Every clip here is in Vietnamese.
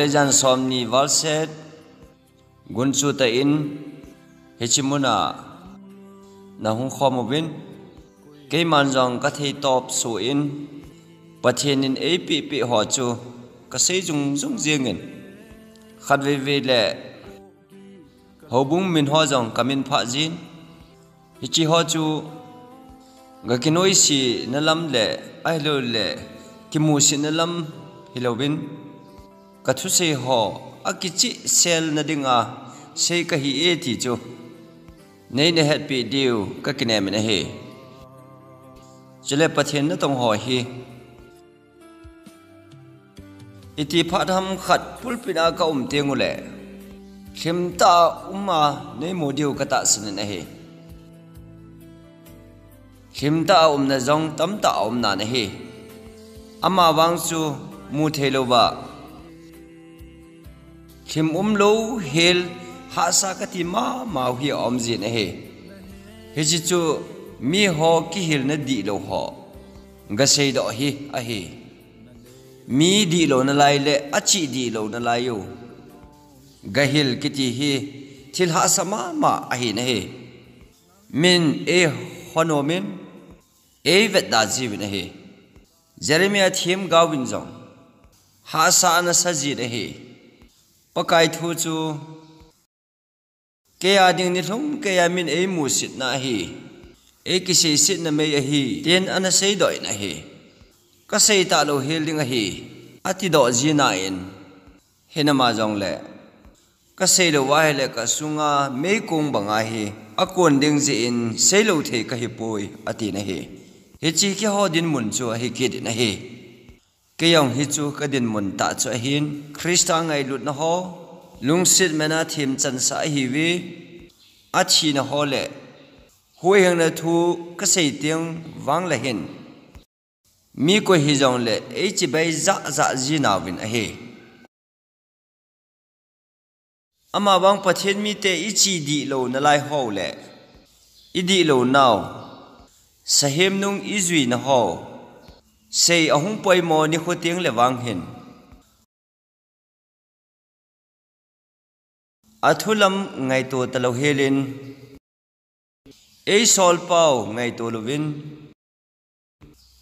Malaysian somni valset gunchu ta in hichimuna na hung khomovin ke manjong ka thei top su in pathianin app ho chu ka sei jung jung jengin khat ve le hobung min ho jong kamin pha jin hichi ho chu ga kinoi si nalam le ai lo le kimu si nalam hilowin ka thu sei ho akichi sel na dinga sei ka hi e ti chu nei ne het pi diu ka kinem ne he chele pathian na tong ho hi iti phatham khat pulpina ka tengule khimta umma nei modiu ka ta sin ne he khimta na jong tamta na ne he ama wangchu mu theloba khim lo hel hasa kati ma hi omji ne he heji chu mi ho ki hil na di lo ho ga sei do hi a he mi di lo na lai le achi di lo na lai yo ga hil kiti hi thil hasa ma a hi ne he min e honomin e vet da ji ne he Jeremiah thim gawin jong hasa na saji ne he pakai thu chu ke ading ni thum ke yamin e mu sit na hi e ki sei sit na me hi ten ana sei doi na hi ka sei ta lo hel ding hi ati do ji na in henama jong le ka sei lo wa le ka sunga me kong banga hi akon ding ji in sei lo the ka hi poi ati na hi he chi ki ho din mun chu hi ki din na hi ke yong hi chu ka din mun ta chu hin Krista ngai lut na ho lungsit mena thim chan sa hi wi achi na ho le hui hang na thu ka sei tiang wang la hin mi ko hi jong le e chi bai za ji na win a he ama wang pathian mi te ichi di lo na lai ho le i di lo naw sahem nung izui na ho sei ahung poi mo ni khotiang le wang hin athulam ngai to talo helin ei sol pau ngai to lovin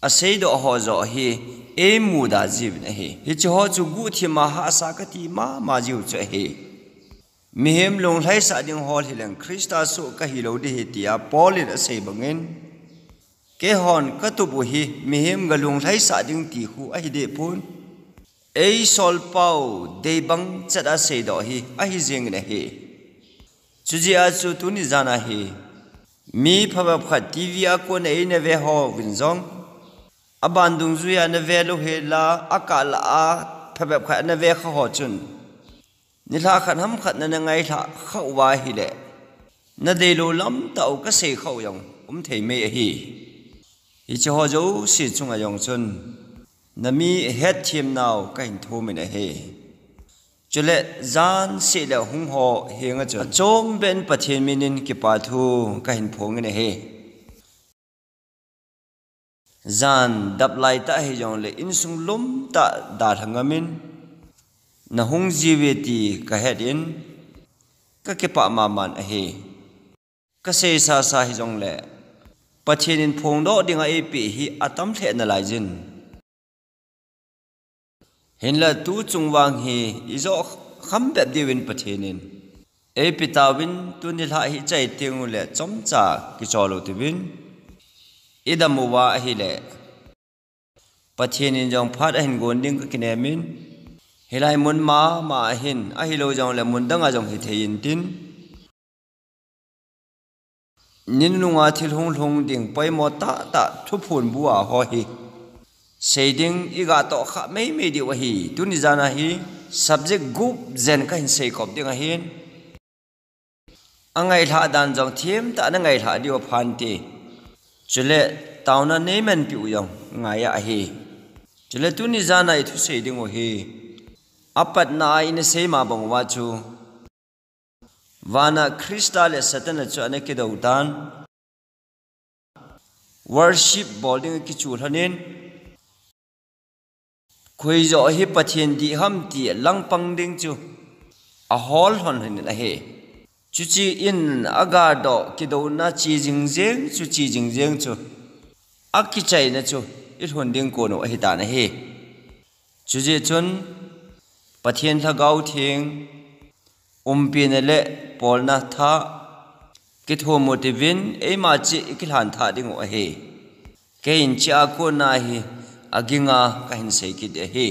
asei do ho zo hi e mu da jiv na hi hi chi ho chu gu thi ma ha sa ka ti ma jiu che hi mihem long lai sa ding hol hilang Krista su ka hi lo di hi tia polin asei bangin ke hon ka tu bu hi mihem galung lai sa ding ti hu a hi de pun ei sol pau de bang chada sei do hi a hi jeng ne hi chuji a chu tu ni jana hi mi phaba phat tv a ko nei ne ve ho win jong abandung zu ya ne ve lo he la akala a phaba kha ne ve kha ho chun ni la khan ham khat na ngai tha khau wa hi le na de lo lam tau ka sei khau yong thei me hi hi chi ho jo si chung a yong chun nami het thim naw ka hin thu min a he chule zan se le hung ho henga chon chom ben pathian minin ki pa thu ka hin phong ne he zan dap lai ta he jong le in sung lum ta da thangamin na hung jiweti ka het in ka ke pa ma man a he ka se sa hi jong le pathian in phong do dinga e pi hi atam the na lai jin hin la tu chung wang hi izo kham bep diwin pathianin e pitawin tu ni la hi chai tingu le chomcha ki cholo tibin idamu wa hi le pathianin jong phat hin gonding ka kinemin hilai mun ma hin a hi lo jong le mun danga jong hi thein tin nin lunga thil hung ding pai mo ta thu phun buwa ho hi Shading iga to kha me di wahi tuni jana hi subject group zen ka hin sei kop ding a hin angai tha dan jong thim ta na ngai tha dio phan ti chule tauna nemen pi uyong ngaya a hi chule tuni jana I thu sei ding o hi apat na in sei ma bang wa chu wana Krista le satan chu ane ke do dan worship boarding ki chu hanin khoi zo hi pathian di ham ti lang pang ding chu a hol hon hin la he chu chi in aga do ki do na chi jing jeng chu chi jing jeng chu aki chai na chu I hon ding ko no hi ta na he chu je chun pathian tha gau thing pi na le pol na tha ki tho motivin e ma chi ki han tha ding o he ke in cha ko na hi aginga ka hin sei ki de he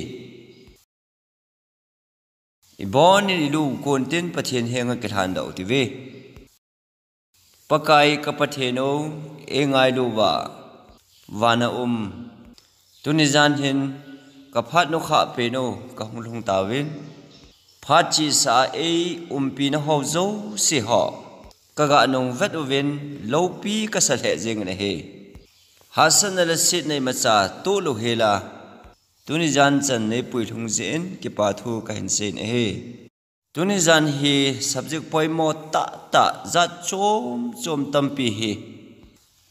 ibon ni lu kon tin pathian henga ki han dau ti ve pakai ka patheno e ngai lu wa wana tunizan hin ka phat no kha pe no ka hung ta win phat chi sa e pi na ho zo si ho ka ga nong vet win lo pi ka sa le jeng na he hasan la sit nei ma cha to lo hela tunizan chan nei pui thung zen ki pa thu ka hin se ne he tunizan hi subject poi mo ta za chom tam pi hi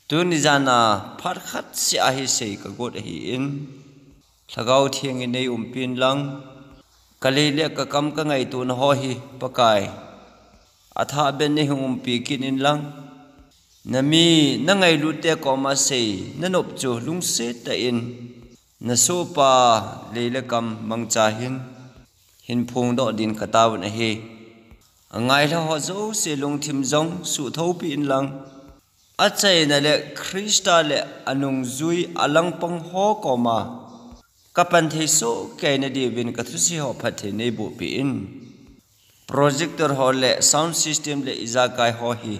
tunizana phat khat si a hi sei ka got hi in thagau thiang in nei pin lang kale le ka kam ka ngai tu na ho hi pakai atha ben ne hum pi kin in lang nami na ngai lu te ko ma sei na nop chu lung se ta in na so pa le le kam mang cha hin phung do din ka taw na he ngai la ho zo se lung thim zong su tho pi in lang achai na le krista le anung zui alang pang ho ko ma kapan the so ke na di bin ka thu si ho phathe nei bu pi in projector ho le sound system le iza kai ho hi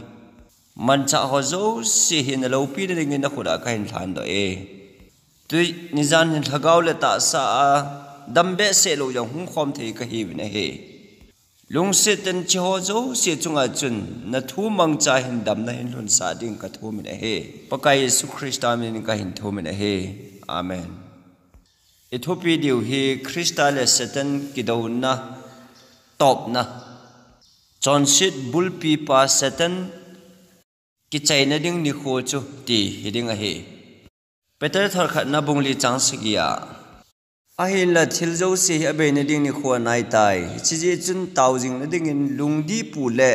man cha ho zo si hin lo pi de ngin na khuda ka hin than do e tui nizan hin thagaw le ta sa dambe se lo yang hung khom thei ka hi na he lung se ten chi ho zo se chunga chun na thu mang cha hin dam na hin lun sa ding ka thu min he pakai Yesu Krista min ka hin thu min he amen Ethopi diu hi Krista le Satan ki do na top na John sit bulpi pa Satan ki chaina ding ni kho chu ti hiding a he Peter thar khat na bungli chang sigia a hin la thil zo se abe na ding ni kho nai tai chi je chun taw jing na ding in lungdi pu le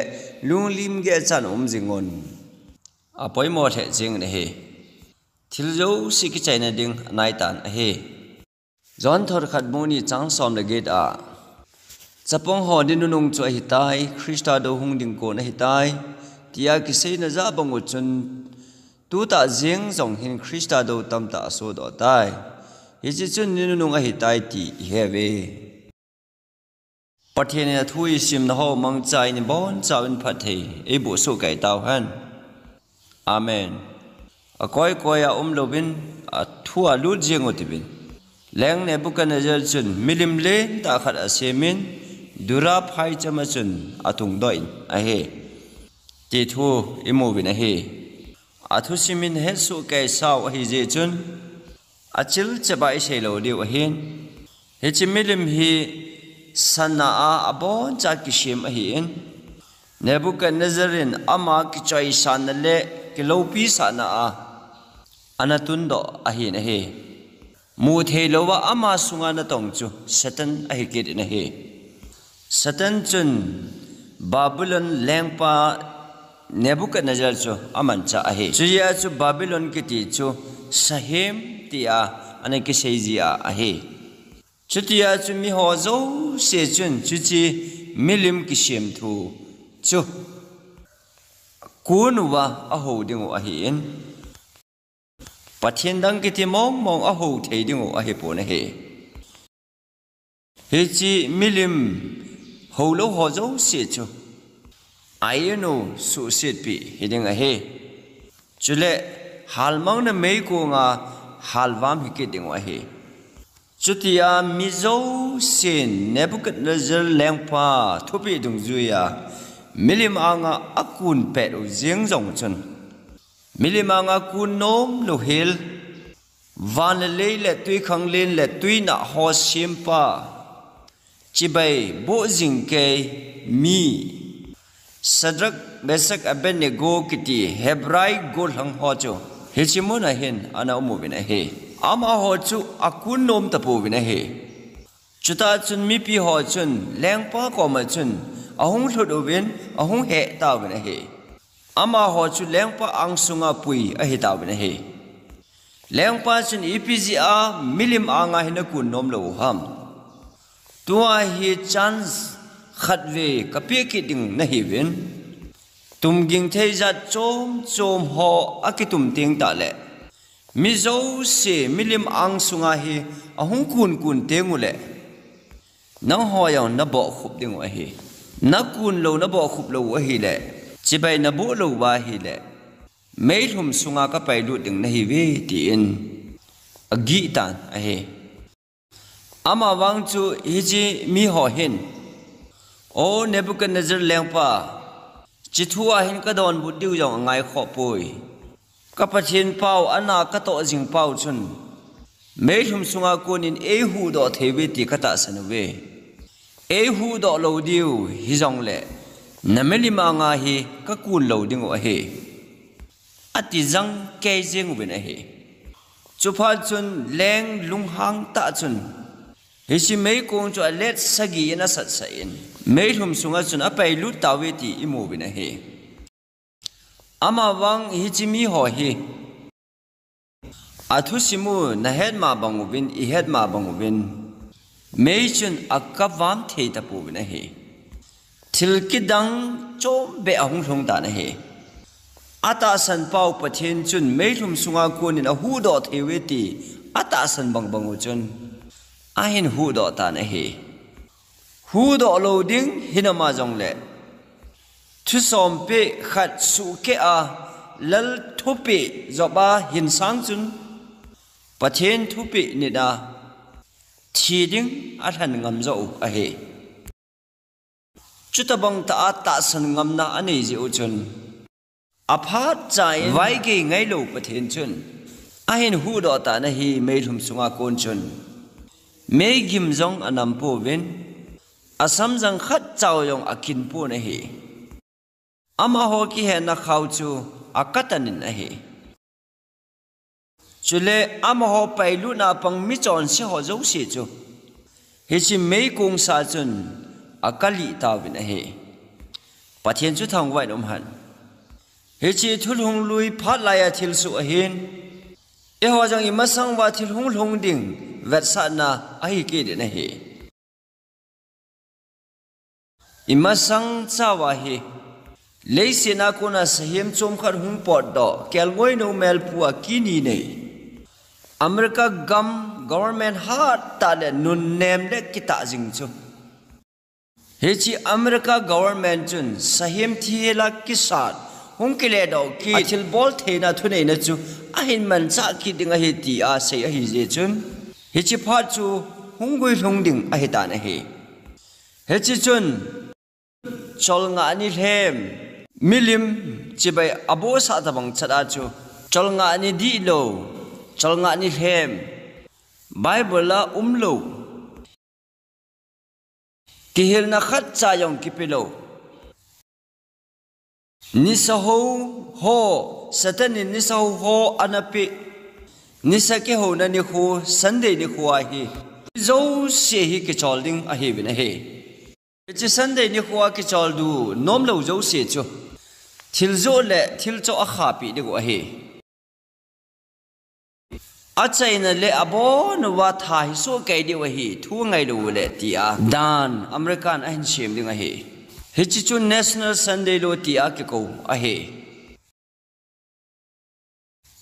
lunglim ge chan jingon a poi mo the jing ne he thil zo si ki chaina ding nai tan a he John thor khat moni chang som le get a chapong ho din nung chu hi tai Krista do hung ding ko na hi tai tia ki sei na za bang chun tu ta jeng jong hin Krista do tam ta so do tai hi chi chun ni nung a hi tai ti he ve pathian na thui sim na ho mang chai ni bon chawin phathe e bu so kai taw han amen a koi a lobin a thua lu jeng otibin leng ne bukan azal chun milim le ta khat asemin dura phai chama chun atung doin a he ti thu imovin a he athu simin he su kai saw hi je chun achil chabai selo diu a hin he chimilim hi sana a abon cha kishim a hi in Nebuchadnezzar ama ki choi san le kilopi sana a anatun do a hi na he mu the lowa ama sunga na tong chu Satan a hi kit na he Satan chun Babylon lengpa Nebuchadnezzar chu aman cha a he chuya chu Babylon ki ti chu sahem tia ane ki seizia a he chutia chu mi ho zo se chun chuchi milim ki shem thu chu kunwa a ho ding a hi in pathian dang ki ti mong a ho thei ding a hi po na he he chi milim ho lo ho zo se chu ayeno su sit pi hiding a he chule halmang na mei ko nga halwam hi ke ding a he chutia mizo sin Nebuchadnezzar lengpa thupi dung zuya milim anga akun pe ro jeng jong chun milim anga kun nom lo hil van le le tui khang len le tui na ho simpa chibai bo jing ke mi Sadrak Mesak Abednego kiti Hebrai gol hang ho chu hichimona hin ana umu bina he ama ho chu akun nom tapu bina he chuta chun mi pi ho chun lengpa ko ma chun ahung thut ubin ahung he taw bin he ama ho chu lengpa ang sunga pui a he taw bin he lengpa chun ipga milim anga hina kun nom lo ham tua hi chance khatwe kapi ki ding na hi win tum ging thei za chom ho akitum ting ta le mi zo se milim ang sunga hi ahung kun tengule nang ho yang na bo khup ding wa hi na kun lo na bo khup lo wa hi le chibai na bo lo wa hi le mei thum sunga ka pai lu ding na hi we ti in agi tan a he ama wang chu hi ji mi ho hin o Nebuchadnezzar lengpa chithua hin ka don bu diu jong ngai kho pui ka pathin pau ana ka to jing pau chun mei thum sunga konin hu do thewe ti kata sanwe hu do lo diu hi jong le nameli ma nga hi ka kun lo ding o he ati jang ke jeng bin a he chupa chun leng lung hang ta chun hi si mei kong chu let sagi na sat sa in mei thum sunga chun apai lu tawe ti imu bin a he ama wang hi chi mi ho hi athu simu na het ma bangu bin I het ma bangu bin mei chun akavam thei ta pu bin a he thil ki dang chom be ahung thong ta na he ata san pau pathin chun mei thum sunga konin a hu do thewe ti ata san bangu chun a hin hu do ta na he hu do lo ding hinama jong le thu som pe khat su ke a lal thu pe zoba hin sang chun pathin thu pe ni da thi ding a than ngam zo a he chutabang ta san ngam na ani ji u chun aphat chai vai ge ngai lo pathin chun a hin hu do ta na hi mei thum sunga kon chun mei gim jong anam po ven asam jang khat chaw yong akin po na hi ama ho ki he na khaw chu akatanin a he chule ama ho pailu na pang mi chon se ho zo se chu he chi mei kong sa chun akali ta win a he pathian chu thang wai nom han he chi thul hung lui phat la ya thil su a hin e ho jang I masang wa thil hung long ding vet sa na a hi ke de na he I masang cha wa he leise na ko na sahem chom khar hung pot do kel ngoi no mel puwa kini nei America gam government hat ta le nun nem le kita jing chu he chi America government chun sahem thila kisat hung kile do ki thil bol theina thunei na chu a hin man cha ki dinga he ti a sei a hi je chun he chi pha chu hung goi long ding a he ta na he chi chun chol nga ni hem milim chibai abo sa ta bang chada chu chol nga ni di lo chol nga ni hem bible la lo ki hil na khat cha yong ki pilo ni sa ho satan ni sa ho anapi ni sa ke ho na ni khu sunday ni khu a hi zo se hi ki chol ding a hi bin a he chi sunday ni khu a ki chol du nom lo zo se chu thil zo le thil cho a kha pi de go a he a chaina le abon wa tha hi so kai de wa hi thu ngai lo le ti a dan american a hin shem ding a he he chi chu national sunday lo ti a ki ko a he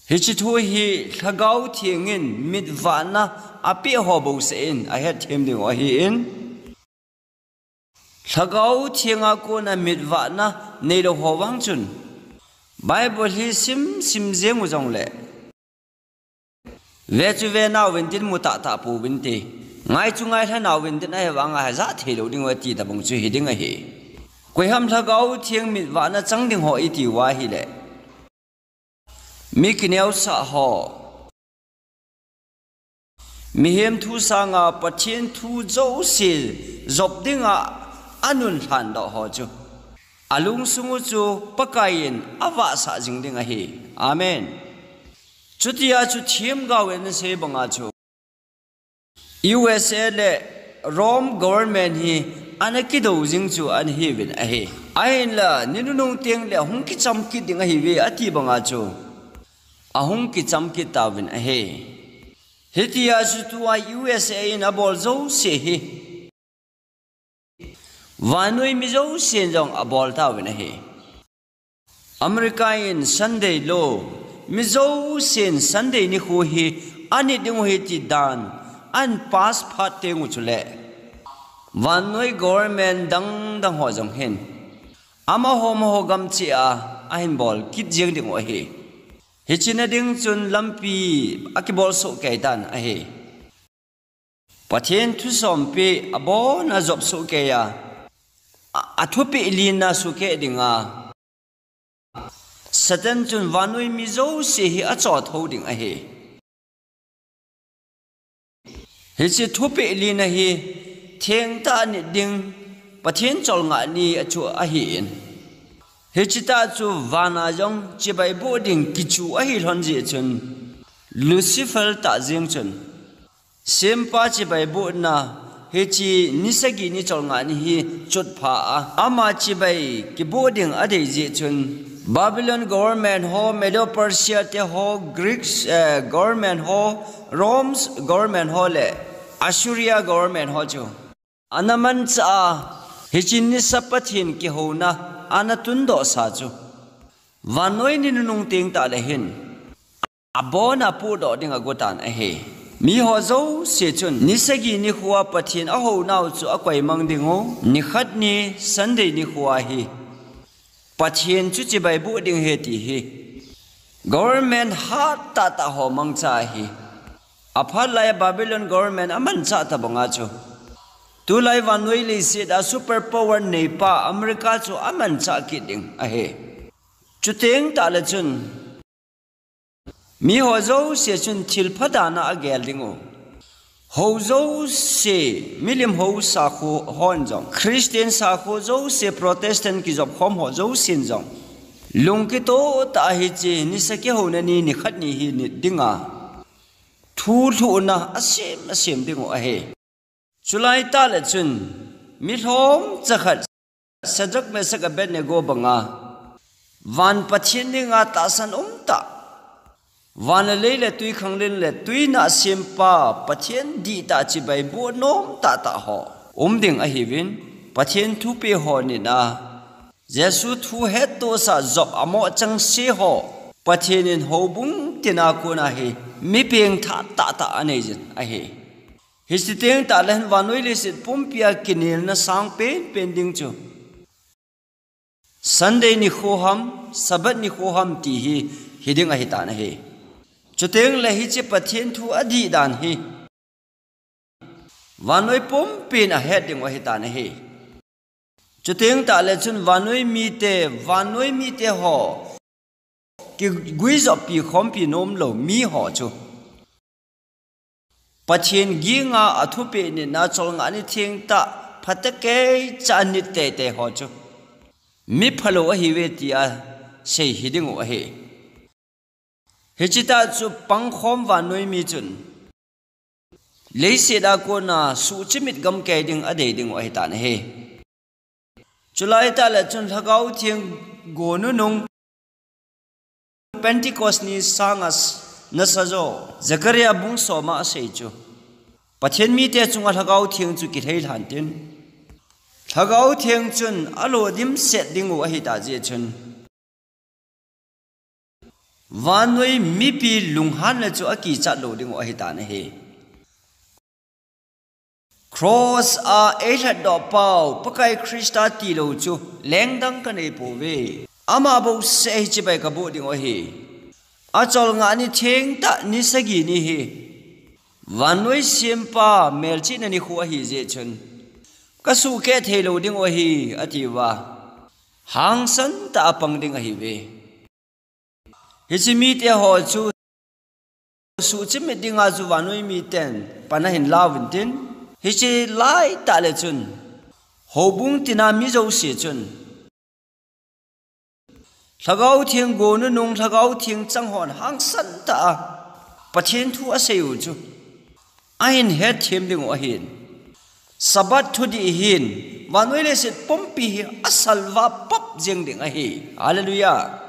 he chi thu hi thagau thiengin mit wa na api ho bo se in a he them ding a hi in thagau thienga ko na mit wa na nei lo ho wang chun bible hi sim jeng u jong le ve chu ve na win tin mu ta pu win ti ngai chu ngai tha na win tin ai wang a za the lo ding wa ti da bong chu hi ding a hi koi ham thagau thieng mit wa na chang ding ho I ti wa hi le mi kineu sa ho mi hem thu sa nga pathian thu zo si zob dinga anun than do ho chu alung sungu chu pakain awa sa jing ding a hi amen chutia chu thiem ga wen se banga chu USA le Rome government hi anaki do jing chu an hi win a he ain la ninu nong teng le hung ki cham ki ding a hi we ati banga chu ahung ki cham ki ta win a he hitia su tu USA in a bol zo se hi vanoi mi zo sen jong a bol ta win a he America in Sunday law mi zo sen Sunday ni khu hi ani ding hi ti dan an pass phat te ngu chule vanoi government dang ho jong hen ama ho gam chi a ain bol kit jeng ding o he hichina ding chun lampi akibol so ke dan a he pathen thu som pe abon a job so ke ya athupi ilina su ke dinga satan chun vanoi mi zo se hi a cho tho ding a he hichi thupi ilina hi theng ta ni ding pathen chol nga ni achu a hi in hichita chu vana jong chibai boarding kichu a hi lon je chun Lucifer ta jing chun sempa chibai bo na hichi nisagi ni chol nga ni hi chut pha ama chibai ki boarding a de je chun Babylon government ho Medo Persia te ho Greeks government ho Rome's government ho le Assyria government ho chu anaman cha hichin ni sapathin ki ho na anatun do sa chu vanoi ni nung ting ta le hin abona pu do ding a gotan a he mi ho zo se chun nisagi ni khuwa pathin a ho naw chu a koi mang dingo ni khat ni Sunday ni khuwa hi pathin chu chi bai bu ding he ti hi government hat ta ho mang cha hi aphal lai Babylon government aman cha ta banga chu tu lai vanoi le se da super power nei pa America chu aman cha ki ding a he chu teng ta le chun mi ho zo se chun thil phada na a gel dingo ho zo se milim ho sa khu hon jong Christian sa khu zo se Protestant ki job khom ho zo sin jong lung ki to ta hi che ni sa ke ho na ni khat ni hi ni dinga thu na asem dingo a he chulai ta le chun mi hlom chakhat sajak me sak a bet ne go banga van pathin ni nga ta san ta van le le tui khang le tui na sempa pathin di ta chi bai bo nom ta ho ding a hi win pathin thu pe ho ni na Jesu thu het to sa job amo chang se ho pathin in ho bung tina ko na he mi peng ta ane jin a he hisiteng ta len vanoi le sit pumpia kinil na sang pen ding chu Sunday ni khoham sabat ni khoham ti hi hiding a hi ta na he chuteng le hi che pathen thu adi dan hi vanoi pumpin a heading a hi ta na he chuteng ta le chun vanoi mi te ho ki guiz op pi khom pi nom lo mi ho chu pathin gi nga athu pe ni na chol nga ni thing ta phatake chanit te ho chu mi phalo a hi we ti a sei hiding o he hechita chu pang khom vanoi mi chun leise da ko na su chimit gam ke ding a de ding o he ta na he chulai ta la chun thagau thing go nu nung Pentecost ni sangas nasajo Zakaria bung soma sei chu pathen mi te chunga thagau thing chu ki thei han tin thagau thing chun alo dim set ding o hi ta je chun vanoi mi pi lunghan la chu aki cha lo ding o hi ta na he cross a eight do pau pakai Krista ti lo chu lengdang ka nei po ve ama bo se chi bai ka bo ding o hi a chol nga ni theng ta ni sagi ni hi vanoi sempa melchi na ni khu hi je chun ka su ke thelo ding o hi atiwa hang san ta pang ding a hi ve hichi mi te ho chu su chi mi ding a chu vanoi mi ten pana hin lawin tin hichi lai ta le chun hobung tina mi zo se chun thagau thiang go nu nung thagau thiang chang hon hang san ta pathin thu a seu chu ain he them ding o hin Sabat thudi hin vanoi le sit pompi asalwa pop jeng ding a hi. Hallelujah.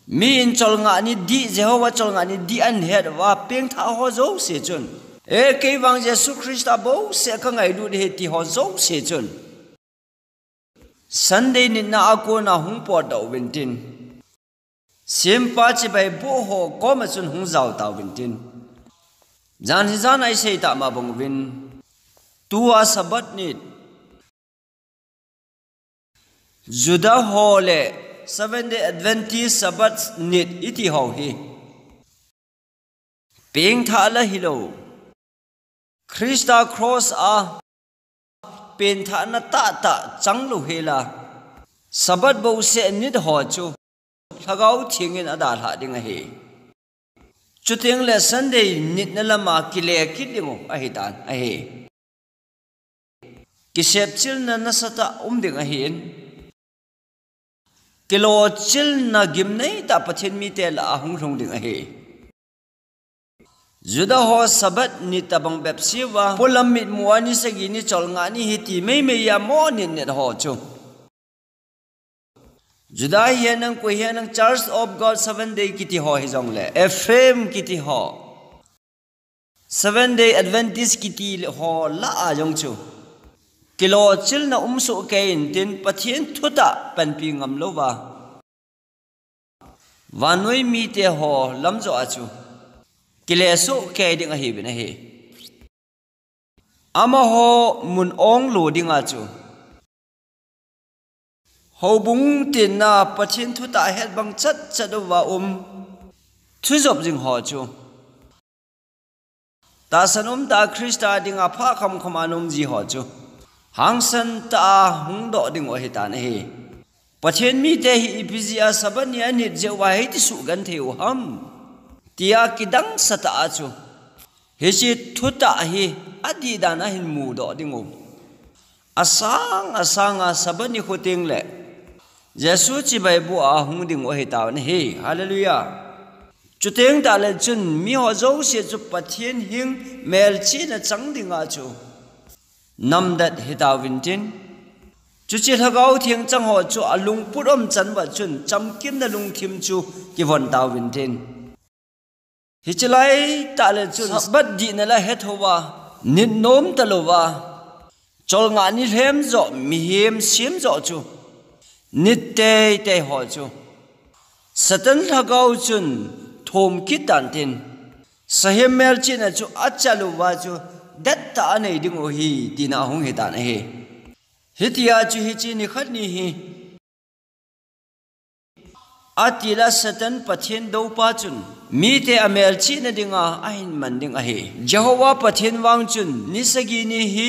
Mi in chol nga ni di Jehovah chol nga ni di an het wa peng tha ho zo se chun. E ke wang Jesu Christa bo se ka ngai du de ti ho zo se chun. Sunday ni na ako na hung po da wintin. Sim pa chi bai bo ho ko ma chun hung zau ta wintin. Jan hi jan ai sei ta ma bong win. Tua sabat nit Judah hole 7-day Adventist sabat nit iti ho hi ping tha la hilo Krista cross a pen tha na ta chang lu hela sabat bo se nit ho chu thagau thingin ada tha ding a hi chuteng le Sunday nit na lama kile kidingo a hi tan a hi kisep chil na nasata ding a hin kilo chil na gim nei ta pathin mi tel a hung rong ding a hi Judah ho sabat ni tabang bepsiwa polam mit muani sagi ni chol nga ni hiti mei ya mo ni net ho chu Judah hianang ko hianang Church of God 7-day kiti ho hi jong le FM kiti ho 7-day Adventist kiti ho la a jong chu kilo chil na umso kain tin pathian thuta panpi ngam lowa vanoi mi te ho lamzo achu kile so kai ding a hi bin a hi ama ho mun ong lo ding achu ho bung tin na pathian thuta het bang chat chadowa thu job jing ho chu ta sanom ta Krista ding a pha kham khamanum ji ho chu hang san ta hung do ding o hitan he pathian mi te hi ipizia sabani ani je wa he ti su gan theu ham tia kidang sata achu he chi thuta hi adi dana hin mu do ding o asanga sabani khoteng le Jesu chi bai bu a hung ding o hitan he hallelujah chuteng ta le chun mi ho zo se chu pathian hing mel chi na chang ding a chu Namdat hitawintin chuchi thagau thiang chang ho chu alung purom chanwa chun chamkim na lung thim chu kivon tawintin hichilai tale chun sabat di na la hethowa nit nom talowa chol nga ni hem zo mi hem sim zo chu nit te ho chu satan thagau chun thom kitantin sahem mel china chu achaluwa chu Datta anay ding o hi tina hong hitan he hitia chu hi chi ni khat ni hi atila satan pathin do pa chun mi te amel chi na dinga ahin man ding a he Jehovah pathin wang chun nisagi ni hi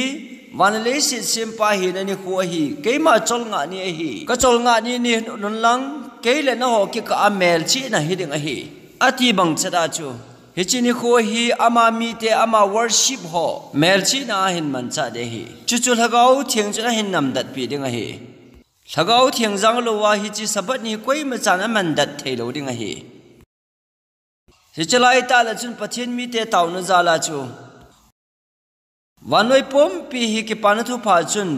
wanle sit sim pa hi na ni kho hi keima chol nga ni hi ka chol nga ni ni nun lang keile na ho ki ka amel chi na hi ding a hi ati bang chada chu hichini kho hi ama mi te ama worship ho melchi na hin man cha de hi chuchu lagau thiang chuna hin nam dat pi ding a hi lagau thiang jang lo wa hi chi sabat ni koi ma chana man dat thei lo ding a hi hichalai ta la chun pathin mi te taw na zala chu wanoi pom pi hi ki panathu pha chun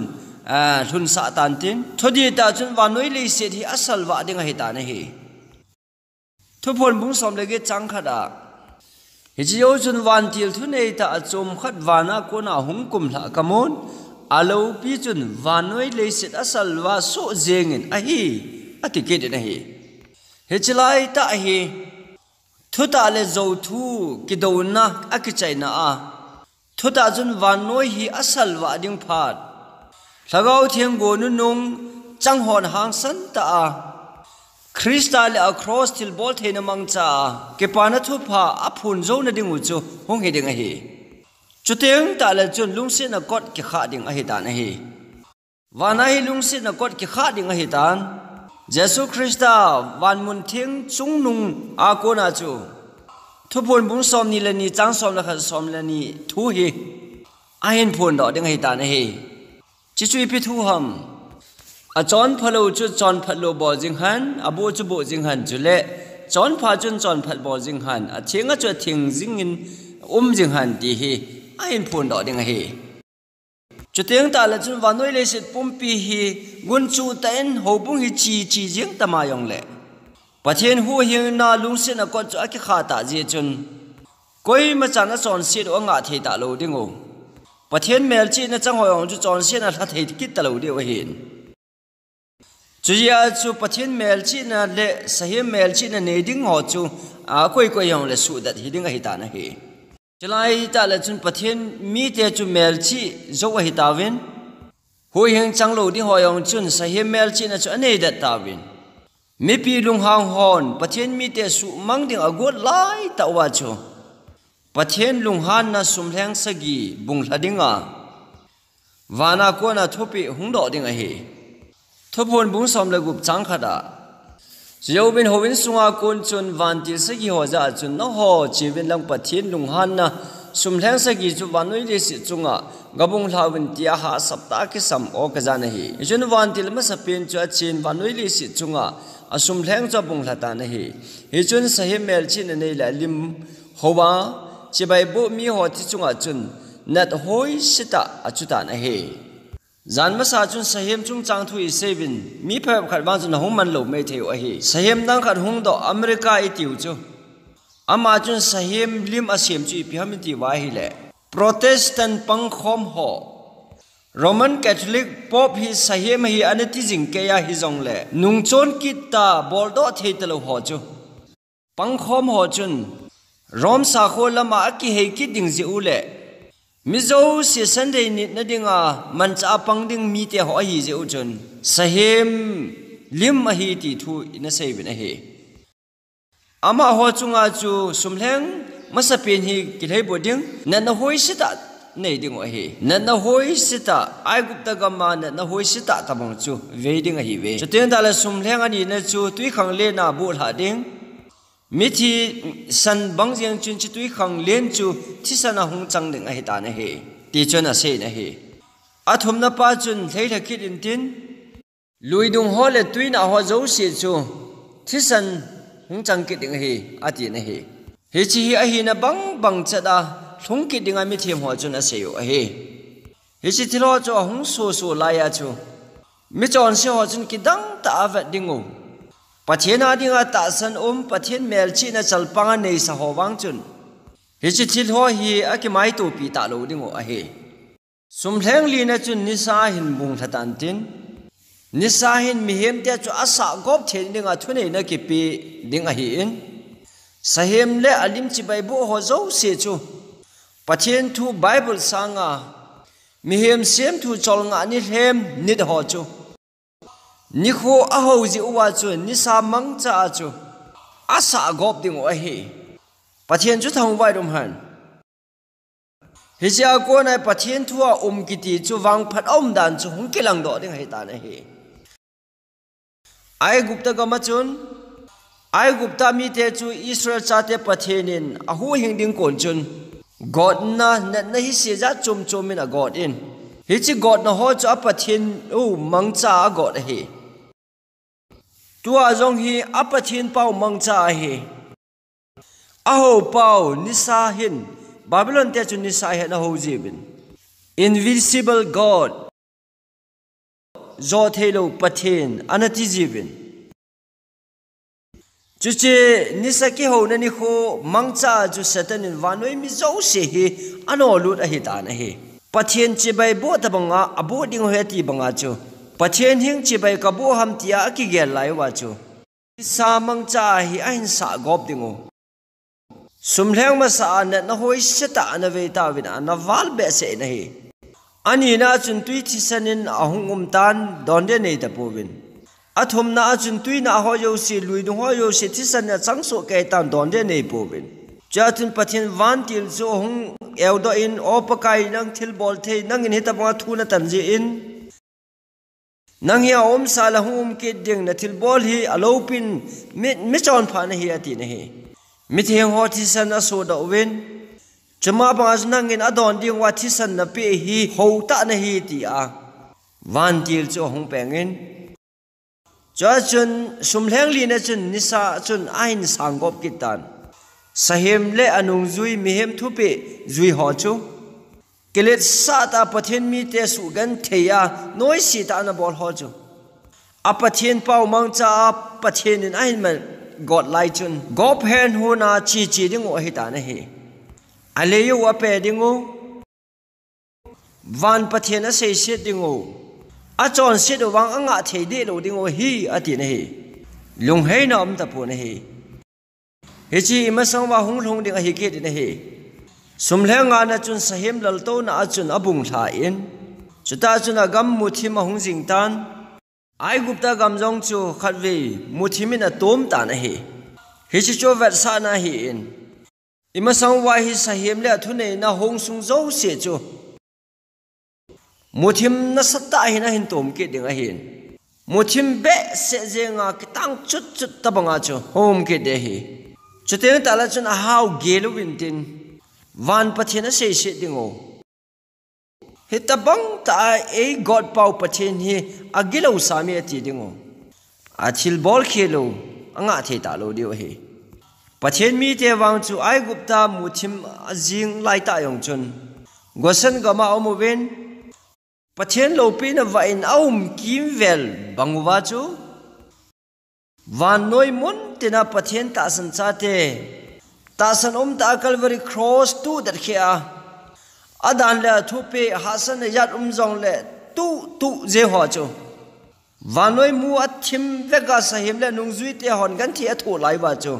thun sa tan tin thodi ta chun wanoi le se hi asal wa ding a hi ta na hi thupon bung som lege chang khada hichiyo chun wan til thu nei ta achom khat wana kona hungkum hla kamon alo pi chun wanoi le sit asal wa so jengin a hi atike de hi hichilai ta hi thuta le zo thu kidona akichai na a thuta chun wanoi hi asal wa ding phat lagau thiang go nu nung changhon hang san ta a Krista le across til bol thena mangcha ke pana thu pha aphun zo na ding u chu hong he ding a hi chuteng ta la chun lungse na kot ki kha ding a hi ta na hi wana hi lungse na kot ki kha ding a hi tan Jesu Krista wan mun thing chung nung a ko na chu thu phun bung som ni la ni chang som la kha som la ni thu hi a hin phun do ding a hi ta na hi chi chui pi thu ham a chon phalo chu chon phalo bo jing han abu chu bo jing han chu le chon pha chun chon phat bo jing han a thinga chu thing jing in jing han ti hi a in phun do ding a hi Chuteng ta la chun vanoi le sit pumpi hi gun chu ten hobung hi chi jing tamayong le pathian hu hi na lung sin a ko chu a ki kha ta je chun koi ma chana chon sit o nga thei ta lo dingo pathian mel chi na chang hoyong chu chon sin a tha thei kit ta lo de wa hin chuya chu pathian mel chi na le sahim mel chi na ne ding ho chu a koi yong le su dat hi ding a hi ta na hi Chilai ta la chun pathian mi te chu mel chi zo wa hi ta win hu hing chang lo di hoyong chun sahim mel chi na chu anei dat ta win mi pi lung hang hon pathian mi te su mang ding a god lai ta wa chu pathian lung han na sum leng sagi bung hladinga wana ko na thopi hung do ding a hi thopon bung som la gup chang khada Ziyobin hovin sunga kun chun vantil sagi ho za chun no ho chivin lang pathian lung han na sum leng sagi chu vanoi le si chunga gabung hlawin tia ha sapta ki sam o ka jana hi chun vantil ma sapin chu chin vanoi le si chunga asum leng cha bung hlata na hi chun sahim mel chin nei la lim howa chibai bo mi ho ti chunga chun nat hoi sita achuta na hi Zan masa chun sahim chung chang thui sevin mi phap khat wang chun hong man lo me theu a hi sahim nang khat hong do America I tiu chu ama chun sahim lim asem chu piam ti wa hi le Protestant pang khom ho Roman Catholic pop hi sahim hi anati jing ke ya hi jong le nung chon kit ta bol do thei ta lo ho chu pang khom ho chun rom sa kho lama ki he ki ding ji u le Mizo si Sunday nit na dinga mancha pangding mi te ho hi je uchun sahim lim a hi ti thu ina sei bin a he ama ho chunga chu sumleng masapin hi kilhei boding na hoi sita nei ding a he na hoi sita ai gupta gama na hoi sita tamong chu ve ding a hi ve chuten dala sumleng ani na chu tui khang le na bu la ding Mithi san bang jiang chun chi tui khang len chu thi sana hung chang ding a hi ta na he ti chon a se na he athum na pa chun thei tha kit in tin lui dung ho le tui na ho zo si chu thi san hung chang kit ding he ati na he he chi hi a hi na bang chada thung kit ding a mi them ho chun a se yo a he he chi thilo chu hung so la ya chu mi chon se ho chun ki dang ta avat dingo Pathian adinga ta san pathian mel chi na chalpanga nei sa howang chun hi chi thil ho hi akimai tu pi ta lo dingo a he sumhleng li na chun nisa hin bung thatan tin nisa hin mi hem te chu asa gop then dinga thune na ki pi dinga hi in sahem le alim chi bai bo ho zo se chu pathian thu bible sanga mi hem sem thu chol nga ni hem nit ho chu Nikho aho ji uwa chu nisa mang cha chu asa gop ding a he pathian chu thong vai rum han hi cha ko na pathian thua kiti chu wang phat dan chu hung kilang do ding he ta na he ai gupta ga ma chun ai gupta mi te chu Israel cha te pathianin ahu hing ding kon chun God na hi se ja chum in a God in hi chi God na ho cha pathian mang cha God a he Tua zong hi apathin pau mangcha hi aho pau nisa hin Babylon te chu nisa hin aho jibin invisible God zo thelo pathin anati jibin chuche nisa ki ho na ni kho mangcha chu satan in wanoi mi zo se hi ano lut a hi ta na hi pathin chi bai bo ta banga abo ding he ti banga chu Pathian hing chi bai ka bo ham tia ki gel lai wa chu sa mang cha hi ain sa gop dingo sumhleng ma sa na hoi seta na ve ta win na wal be se na hi ani na chun tui thi sanin ahung tan don de nei ta povin athum na chun tui na ho yo si lui du ho yo si thi san na chang so ke tan don de nei povin chatin pathian van til zo hung eudo in opakai nang thil bol the nang in hita ba thu na tan ji in Nang ya sala hum ke ding na thil bol hi alopin mi chon pha na hi ati na hi mi theng ho thi san aso da wen chama bang nang in adon ding wa thi san na pe hi ho ta na hi ti a van til cho hong pengin cha chun sumhleng li na chun nisa chun ain sanggop kitan sahem le anung zui mi hem thu pe zui ho chu kilit sata pathin mi te su gan theya noi si ta na bol ho chu a pathin pau mang cha pathin in ain man god lai chun gop hen hu na chi chi ding o hi ta na hi ale yu wa pe ding o van pathin a sei sit ding o a chon sit o wang anga thei de lo ding o hi ati na hi lung hei na am ta pu na hi he chi ma sang wa hung long ding a hi ke de na hi sum le nga na chun sahim lal to na chun abung tha in chuta chun a gam mu thi ma hung jing tan ai gupta gam jong chu khat ve mu thi min a tom ta na hi he chi cho vet sa na hi in ima sang wa hi sahim le thu ne na hong sung zo se chu mu thim na satta hi na hin tom ke ding a hin mu thim be se je nga kitang chut chut ta banga chu hom ke de hi chute ta la chun a how gelu win tin van pathin a sei se ding o hita bang ta e god pau pathin hi agilo sami ati ding o achil bol khelo anga the ta lo dio hi pathin mi te wang chu ai gupta muthim ajing lai ta yong chun gosan gama omuwen pathin lo pi na va in aum kim vel bangwa chu van noi mun tina pathin ta san cha te ta san ta calvary cross tu dar khia adan le thu pe hasan yat jong le tu je ho chu vanoi mu athim vega sahim le nung zui te hon gan thi athu lai wa chu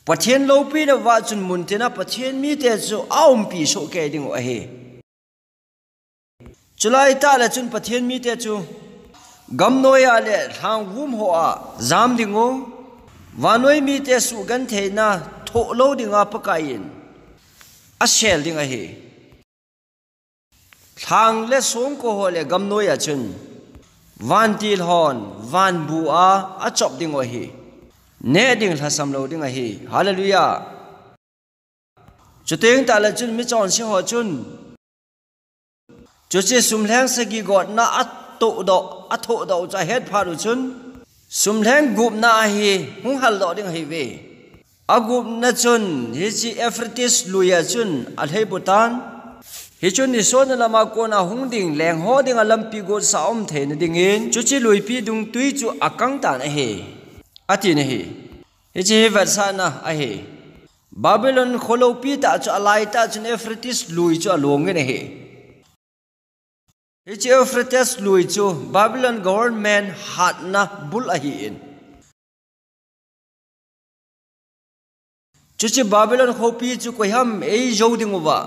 pathian lo pi na wa chun mun te na pathian mi te chu aum pi so ke ding o he chulai ta la chun pathian mi te chu gam noya le thang wum ho a zam ding o vanoi mi te su gan the na tho lo ding a pakain a shel ding a he thang le som ko ho le gam noya chun van til hon van bu a chop ding o hi ne ding tha sam lo ding a hi hallelujah chuteng ta la chun mi chon se ho chun chu che sum leng se gi god na atto do cha het pharu chun sum leng gup na hi hung hal lo ding hi ve agup na chun hi chi Euphrates luya chun al hei butan hi chun ni so na lama ko na hung ding leng ho ding a lampi go sa om the na ding in chu chi lui pi dung tui chu akang ta na he ati na he hi chi vat sa na a he Babylon kholo pi ta chu alai ta chun Euphrates lui chu along ne he hi chi Euphrates lui chu Babylon government hat na bul a hi in chu chi Babylon kho pi chu ko ham ei jo ding wa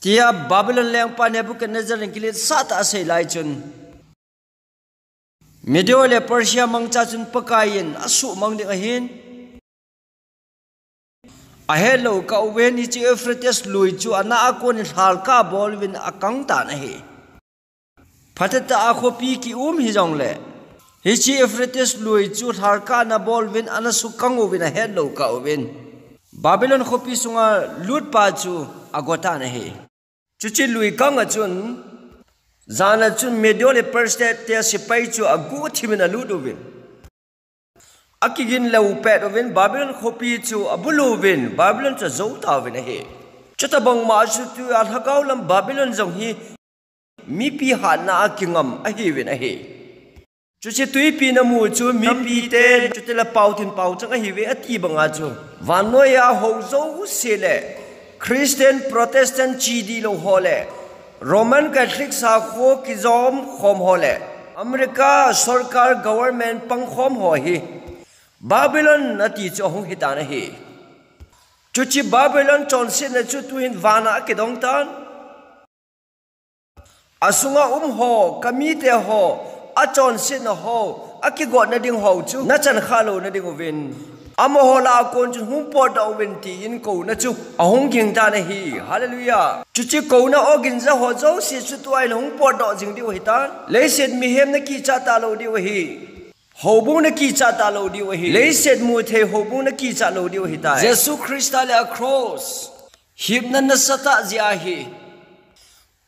tia Babylon leng pa Nebuchadnezzar kilit sata sei lai chun Medio le Persia mangcha chun pakayin asu mang ding a hin a hello ka wen ni chi Euphrates lui chu ana akon hal ka bol win akang ta na he phatata a kho pi ki hi jong le hi chi Euphrates lui chu thar ka na bol win ana su kang o win a hello ka wen Babylon kho pi sunga lut pa chu agota na he chuchi lui kang a chun zana chun Medio le Persia te sipai chu agu thimina ludu win akigin lau pet win Babylon khopi chu abulu win Babylon cha zo ta win he chata bang ma chu tu al hakaw lam Babylon jong hi mi pi ha na kingam a hi win a he chuchi tui pi na mu chu mi pi te chuti la pau tin pau chang a hi we ati banga chu vanoya ho zo se le Christian Protestant chi di lo hole Roman Catholic sa kho ki zom khom hole America sarkar government pang khom ho hi Babylon ati cho hong hitana hi chuchi Babylon chon sin na chu tuin vana ke dong tan asunga ho kami te ho a chon sin na ho aki god na ding ho chu na chan khalo na ding win amo hola kon chu hum po da win ti in ko na chu a hong king ta na hi hallelujah chuchi ko na ogin za ho zo si chu tuai hong po do jing di hi tan le set mi hem na ki cha ta lo di hi hobu na ki cha ta lo di hi le set mu the hobu na ki cha lo di hi ta Jesus Christ la cross hip na na sata zia hi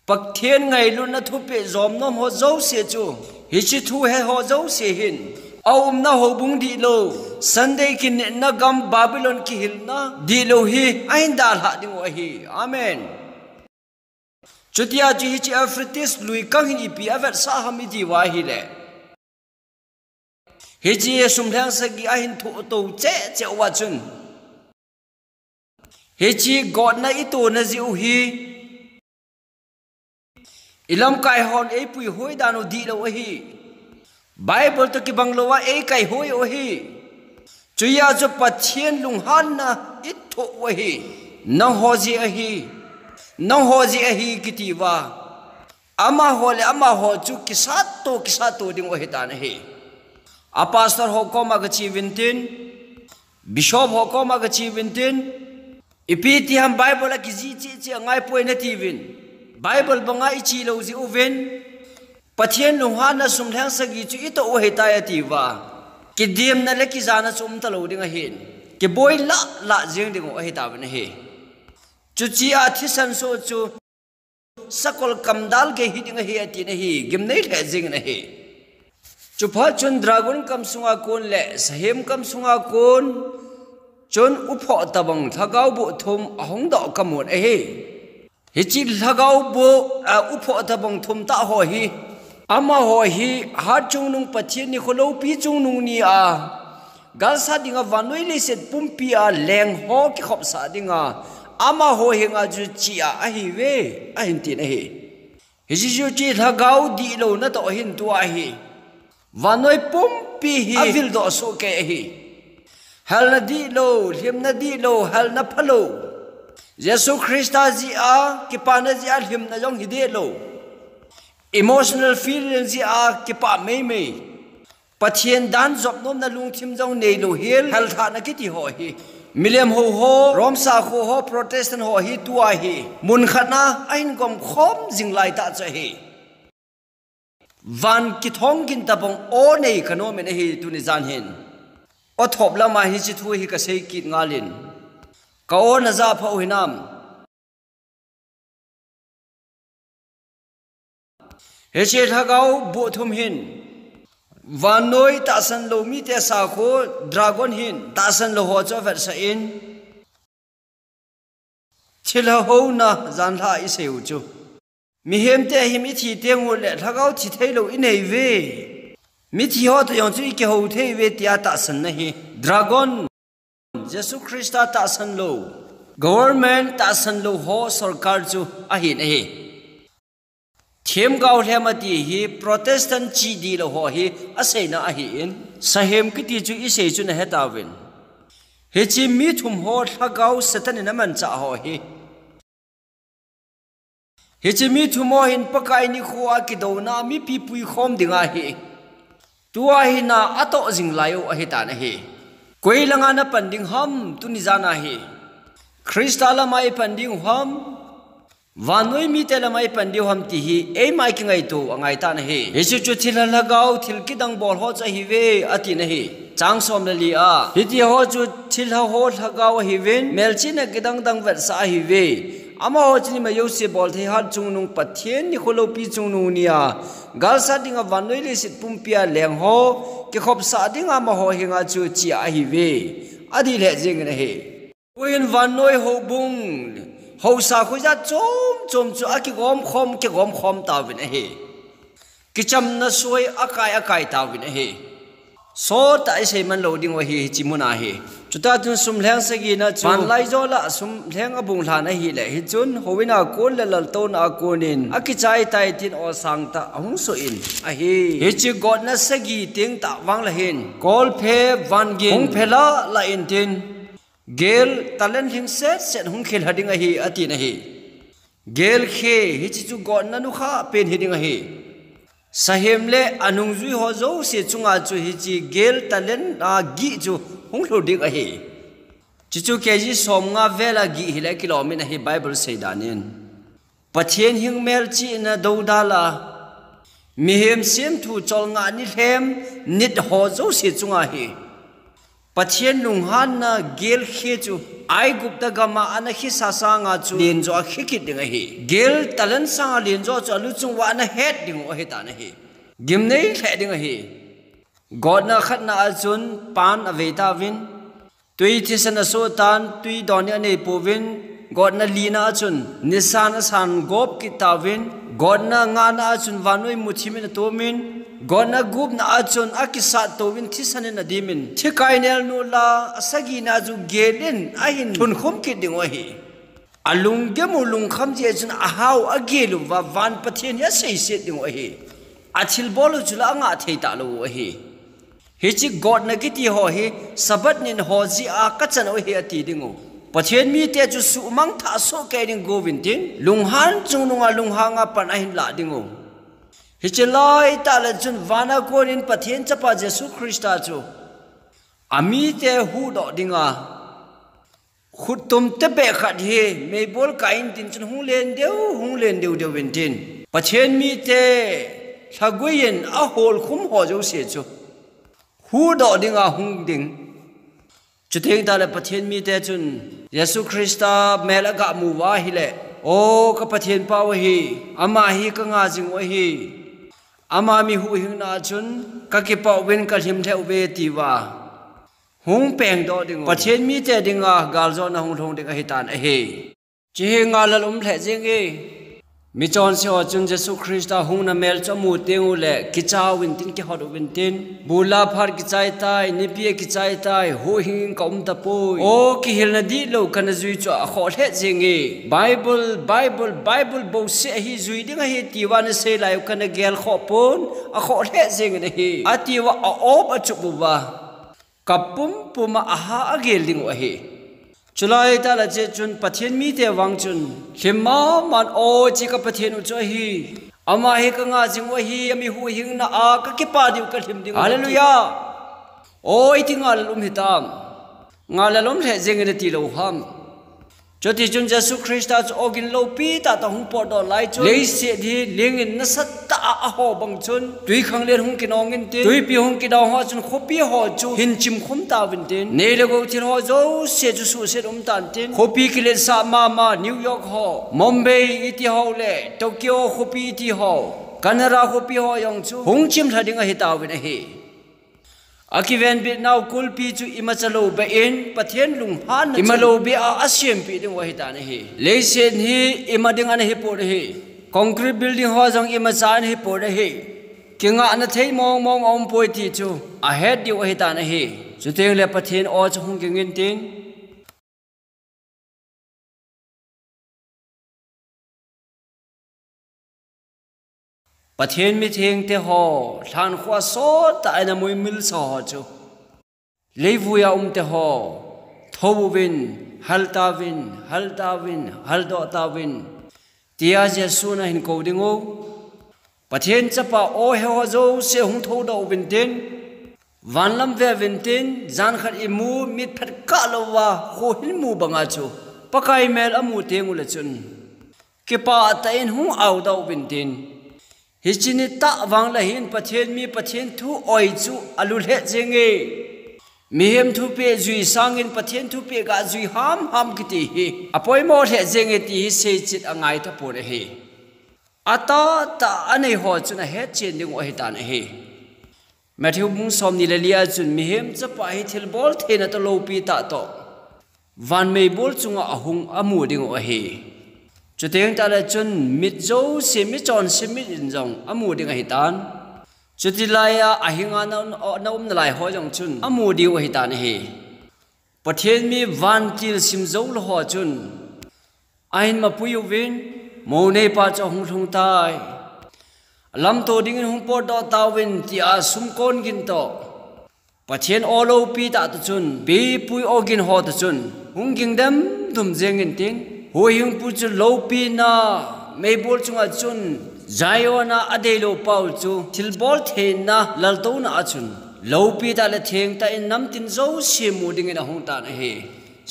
pakthien ngai lu na thu pe zom nom ho zo se chu hi chi thu he ho zo se hin Aum na hobung di lo Sunday kin na gam Babylon ki hil na di lo hi ain dal ha ding wa hi amen chutia ji chi afritis lui kang hi pi avet sa hami di wa hi le hi ji sum thang sa gi ahin thu to che wa chun hi ji god na itu na ji u hi ilam kai hon e pui hoi danu di lo hi Bible to ki banglowa e kai hoi o hi chuya jo pathian lung han na it tho wa hi na ho ji a hi kitiwa ama ho chu kisat to ding wa hi ta na hi a pastor ho ko ma ga chi vintin bishop ho ko ma ga chi vintin ipiti ham Bible ki ji chi ngai poi na ti vin Bible banga ichi lo ji uven pathian lung han na sum thang sagi chu ito o heta ya tiwa ki dim na le ki jana chum ta lo ding a hin ki boy la jing ding o heta ban he chu chi a thi san so chu sakol kamdal ke hi ding a he ati na hi gim nei the jing na he chu pha chun dragon kam sunga kon le sahem kam sunga kon chun upho tabang thagau bu thum ahong do kamon a he hi chi thagau bu upho tabang thum ta ho hi ama ho hi har chung nung pathian ni kholo pi chung nung ni a gal sa dinga vanoi le set pumpi a leng ho ki khop sa dinga ama ho hinga ju chi a hi we a hin tin a hi hi ju chi thagau di lo na to hin tu a hi vanoi pumpi hi avil do so ke hi hal na di lo him na di lo hal na phalo Yesu Christa ji a ki pa na ji a him na jong hi de lo emotional feelings a ki pa me pathian dan job nom na lung thim jong nei lo hel hal tha na ki ti ho hi milem ho rom sa ho protestant ho hi tua hi mun khana ain gom khom jing lai ta cha hi van ki thong kin ta bong o nei khano me hi tu ni jan hin o thop la ma hi chi thu hi ka sei ki ngalin ka o na za pho hinam he che thagau bu thum hin vanoi ta san lo mi te sa kho dragon hin ta san lo ho cho ver sa in thila ho na jan tha I seu chu mi hem te hi mi thi te ngol le thagau thi thei lo I nei ve mi thi ho to yong chu ki ho thei ve tia ta san na hi dragon Jesus Christa ta san lo government ta san lo ho sarkar chu a hin a hi Thiam gau hlemati hi protestant chi di lo ho hi aseina a hi in sahem kiti chu I sei chu na hetawin he chi mi thum ho thagau satan na man cha ho hi he chi mi thum ho hin pakai ni kho a ki do na mi pi pui khom dinga hi tua hi na ato jing layo a hi ta na hi koi langa na panding ham tu ni jana hi kristala mai panding ham vanoi mi te lamai pandiu ham ti hi e mai ki ngai tu angai ta na hi yesu chu thil lagau thil ki dang bol ho cha hi ve ati na hi chang som la li a hi ti ho chu thil ho lagau hi ven mel chi na ki dang vet sa hi ve ama ho chi ma yo se bol the hat chung nung pathian ni kholo pi chung nu nia gal sa ding a vanoi le sit pum pia leng ho ki khop sa ding a ma ho hinga chu chi a hi ve adi le jing na hi When vanoi ho bung Hậu sa khối ra chôm chu aki gom khom ta vin he ki cham na soi akai ta vin he so ta sei man loading wa hi chimuna he chuta tun sum leng se gi na chu ban lai zo la sum leng abung hla na hi le hi chun howina kol le lal ton a konin aki chai tai tin o sang ta ahung so in a hi chi god na se gi ting ta wang la hin kol phe van gi hung phela la in tin Gel talent hing set hung khel hading a hi ati na hi gel khe hi chi chu gon na nu kha pen hiding a hi sahem le anung zui ho zo se chunga chu hi chi gel talent a gi chu hung lo dik a hi chi chu ke ji som nga vela gi hi le kilomin a hi bible sei danin pathian hing mel chi na do dala mi hem sem thu chol nga ni hem nit ho zo se chunga hi pathian lung han na gel khe chu ai gup ta gama ana khi sa sa nga chu len jo khikit ding a hi gel talan sa len jo chu lu chung wa na het ding o he ta na hi gim nei khle ding a hi God na khat na achun pan aveta win tui thisana so tan tui donia nei povin God na lina achun nisana san gop kitawin God na ngana achun vanoi muthimin tomin God na gup na achun akisa towin thisane na dimin thikainel nu la asagi na ju gelin ahin thun khom ki dingwa hi alung gemulung kham je chun ahau agelu wa van pathen ya sei se dingwa hi athil bolu chula nga theita lo hi hichi God na kiti ho hi sabat nin ho ji a kachan o hi ati dingo pathen mi te chu su mang tha so ke ding govindin lunghan chungunga lunghanga pan ahin la dingo hichi lai ta la chun vana konin pathen chapa jesu christa chu ami te hu do dinga khut tum te be khat hi me bol kain tin chun hung len deu deu vintin pathen mi te thaguen a hol khum ho jo se chu hu do dinga hung ding chuteng ta le pathen mi te chun yesu christa melaga mu wa hi le o ka pathen pa wa hi ama hi ka nga jing wa hi ama mi hu hing na chun ka ki pa wen ka him the ube ti wa hung peng do ding pathen mi te dinga gal zo na hung thong ding a hi tan a he chi nga la lum the jing e mi chon se ho chun jesu christa hung na mel chamu teu le ki cha win tin ki hot win tin bula phar ki chai tai ni pie ki chai tai ho hing kom ta poi o ki hil na di lo kan zui cho a kho the jing e bible bo se hi zui ding a hi ti wan se lai kan gel kho pon a kho the jing ne hi ati wa a op a chu bu ba kapum puma aha agel ding wa hi chulai ta la che chun pathen mi te wang chun hima man o chi ka pathen u cho hi ama he ka nga jing wa hi ami hu hing na a ka ki pa diu ka him ding hallelujah oi ti nga lum hitam nga la lum the jing ne ti lo ham choti chun jesu christa ogin lo pi ta ta hung por do lai chun le se di lengin na sat ta a ho bang chun tui khang len hung ki nong in tin tui pi hung ki daw ho chun khopi ho chu hin chim khum ta win tin ne le go thil ho zo se chu su se tan tin khopi ki len sa ma new york ho mumbai iti ho le tokyo khopi iti ho canada khopi ho yong chu hung chim thading a hi ta win a hi akiven bit now kulpi chu imachalo ba in pathen lung han imalo bi a asiem pi ding wa hita ne hi leisen hi imading an hi por hi concrete building ho jong imachan hi por hi kinga na thei mong om poi ti chu a head di wa hita ne hi chu teng le pathen o chu hung king in tin pathen mi theng te ho than khwa so ta na moi mil so ho chu leivuya te ho thobuvin haltawin haldotawin tia jesu na hin ko dingo pathen chapa o he ho zo se hung tho do win tin vanlam ve win tin jan khat imu mit phat ka lowa ho hin mu banga chu pakai mel amu tengu le chun ke pa ta in hung au do win tin hichini ta wang la hin pathen mi pathen thu oi chu alu le jenge mihem thu pe zui sangin pathen thu pe ga zui ham kiti hi apoi mo le jenge ti se chit angai ta por he ata ta anei ho chuna he chen ding o hi ta na he matthew mung som ni le lia chun mihem cha pa hi thil bol thena to lo pi ta to van mei bol chunga ahung amu ding o he chuteng ta la chun mit zo se mi chon se mi in jong amu ding a hitan chutilaya ahinga na na lai ho jong chun amu di wa hitan he pathen mi van til sim zo lo ho chun ain ma puyu win mo ne pa cho hung thung tai lam to ding hung por do ta win ti a sum kon gin to pathen olo pi ta tu chun bi pui ogin ho tu chun hung ging dam dum jeng in tin ho hing pu chu lo pi na mei bol chunga chun zaiona adelo pau chu thil bol the na lal to na achun lo pi ta le theng ta in nam tin zo se mu ding in hong ta na he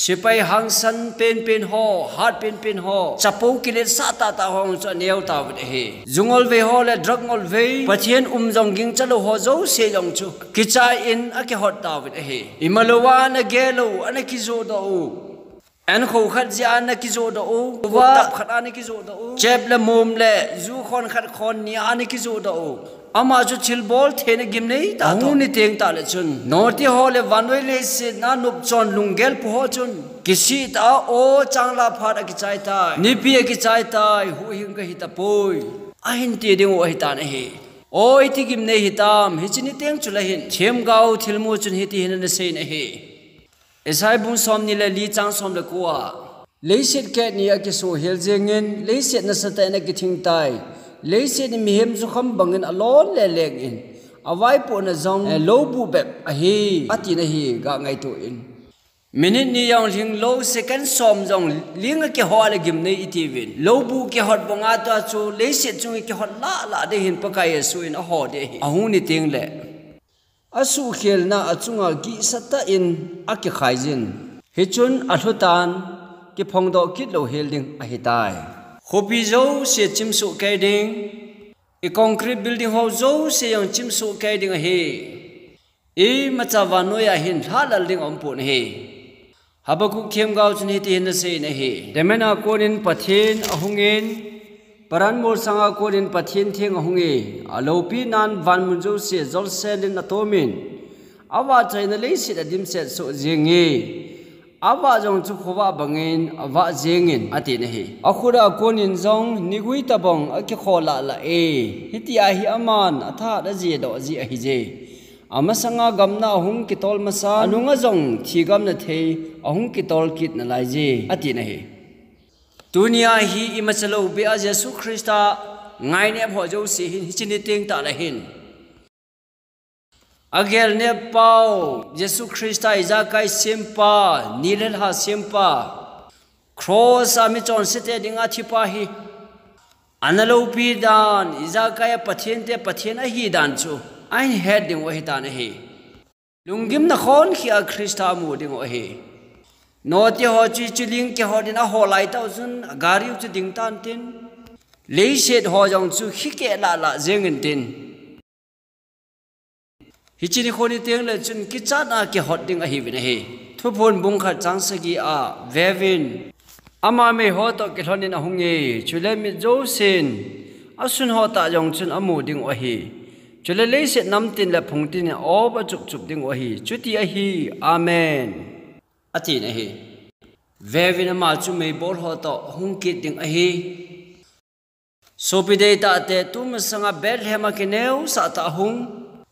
sipai hang san pen ho hat pen ho chapo kile sa ta hong cha neu ta wit he jungol ve ho le drug ngol ve pathian jong ging chalo ho zo se jong chu kichai in a ke hot ta wit he imalowa na gelo ana ki zo do an kho khat ja na ki zo do wa tap khat an ki zo do chep le mom le zu khon khat khon ni an ki zo do ama chu chil bol thene gim nei ta hu ni teng ta le chun norti ho le vanoi le se na nup chon lungel pu ho chun kisi ta o changla phat a ki chai ta ni pi a ki chai ta hu hing ka hi ta poi a hin ti ding o hi ta na hi oi ti gim nei hi tam hi chini teng chu la hin them gau thilmu chun hi ti hin na se na hi esai bung som ni le li chang som le kwa leiset ke ni a ki so hel jengin leiset na sa ta na ki thing tai leiset ni mihem zu kham bangin alon le leng in awai po na zong lo bu bek a hi ati na hi ga ngai to in minute ni yang ling lo second som zong ling ke ho le gim nei itivin lo bu ke hot bonga ta chu leiset chung ke hot la de hin pakai su in a ho de a hu ni ting le asu khel na achunga gi sata in a ki khaijin hi chun a hlutan ki phongdo kit lo hel ding a hi tai khopi zo se chimsu kai ding e concrete building ho zo se yang chimsu kai ding a he e machawa no ya hin halal ding om pun he habakuk them gau chun hi ti hin se na he demena konin pathin ahungin paran mor sanga konin pathin theng ahungi alopi nan van munjo se zol selin atomin awa chaina leisit adim set so jengi awa jong chu khowa bangin awa jengin ati na hi akhura konin jong nigui tabong aki khola la e hiti a hi aman atha da je do ji a hi je amasanga gamna hung ki tol masa anunga jong thigam na thei ahung ki tol kit na lai je ati na hi dunia hi imachalo be a jesu christa ngai ne pho jo si hin chini teng ta la hin agel ne pau jesu christa iza kai simpa nilel ha simpa cross ami chon sete dinga thipa hi analo pi dan iza kai pathen te pathen a hi dan chu ein head ding wa hi ta na hi lungim na khon khi a christa mu ding wa hi no ti ho chi chiling ke ho din a ho lai tau jun gari chu ding tan tin leiset ho jong chu khi ke la jengin tin hichini khoni teng le chun ki chana ke hot ding a hi vin he thupon bung kha changsagi a vevin ama me ho to ke thonin a hungi chule mi josin asun ho ta jong chun amu ding o hi chule leiset nam tin le phungtin o ba chup ding o hi chuti a hi amen ati na hi vevin ma chu me bol ho to hung ki ding a hi sopide ta te tum sanga bethlehem ke neu sa ta hung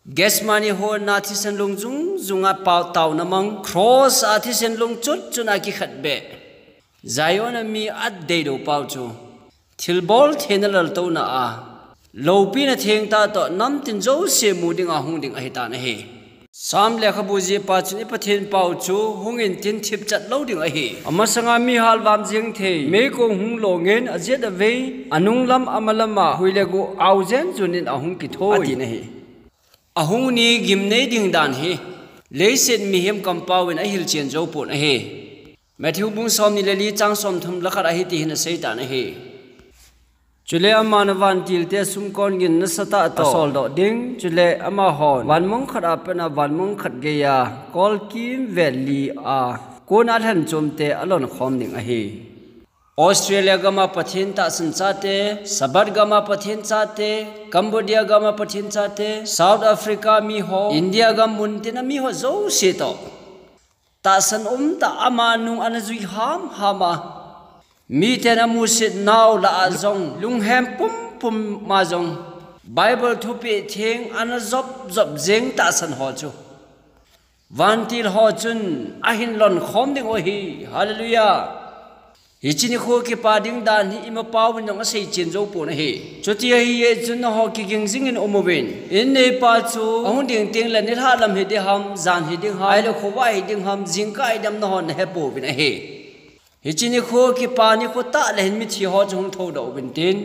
Gesmani ho na thi sen lung zunga pau tau namang cross a thi sen lung chut chuna ki khat be Zion mi at de do pau chu thilbol thenalal to na a lopi na theng ta to nam tin zo se mu ding a hung ding a hita na he sam le khabu ji pa chuni pathin pau chu hungin tin thip chat lo ding a hi amasanga mi hal wam jing the me ko hung lo ngen a jet a ve anung lam amalama huile go auzen chunin a hung ki thoi ati na hi ahung ni gimnei ding dan hi leiset mi hem kampawin a hil chen zo pon a he Matthew bung som ni leli chang som thum lakhat a hi ti hin a seita na he chule ama na van til te sum kon gin na sata to sol do ding chule ama hon wan mong khat apena wan mong khat ge ya kol kim valley a kona than chom te alon khom ding a he Australia gama pathin ta san chate sabat gama pathin chate Cambodia gama pathin chate South Africa mi ho India gam muntina mi ho zo se to ta san ta ama nung anazui ham hama mi tena musit naw la azong lunghem pum ma jong Bible thupi theng anazop jeng ta san ho chu vantil ho chun ahin lon khom ding o hi hallelujah hichini kho ki pading dan hi ima pawin nong sei chen zo po na he choti hi ye chun ho ki ging jing in omovin in ne pa chu ahun ding ting la ni ha lam he de ham zan he ding hai lo kho wai ding ham jing kai dam no hon he po bin he hichini kho ki pa ni ko ta le mi thi ho chung tho do bin tin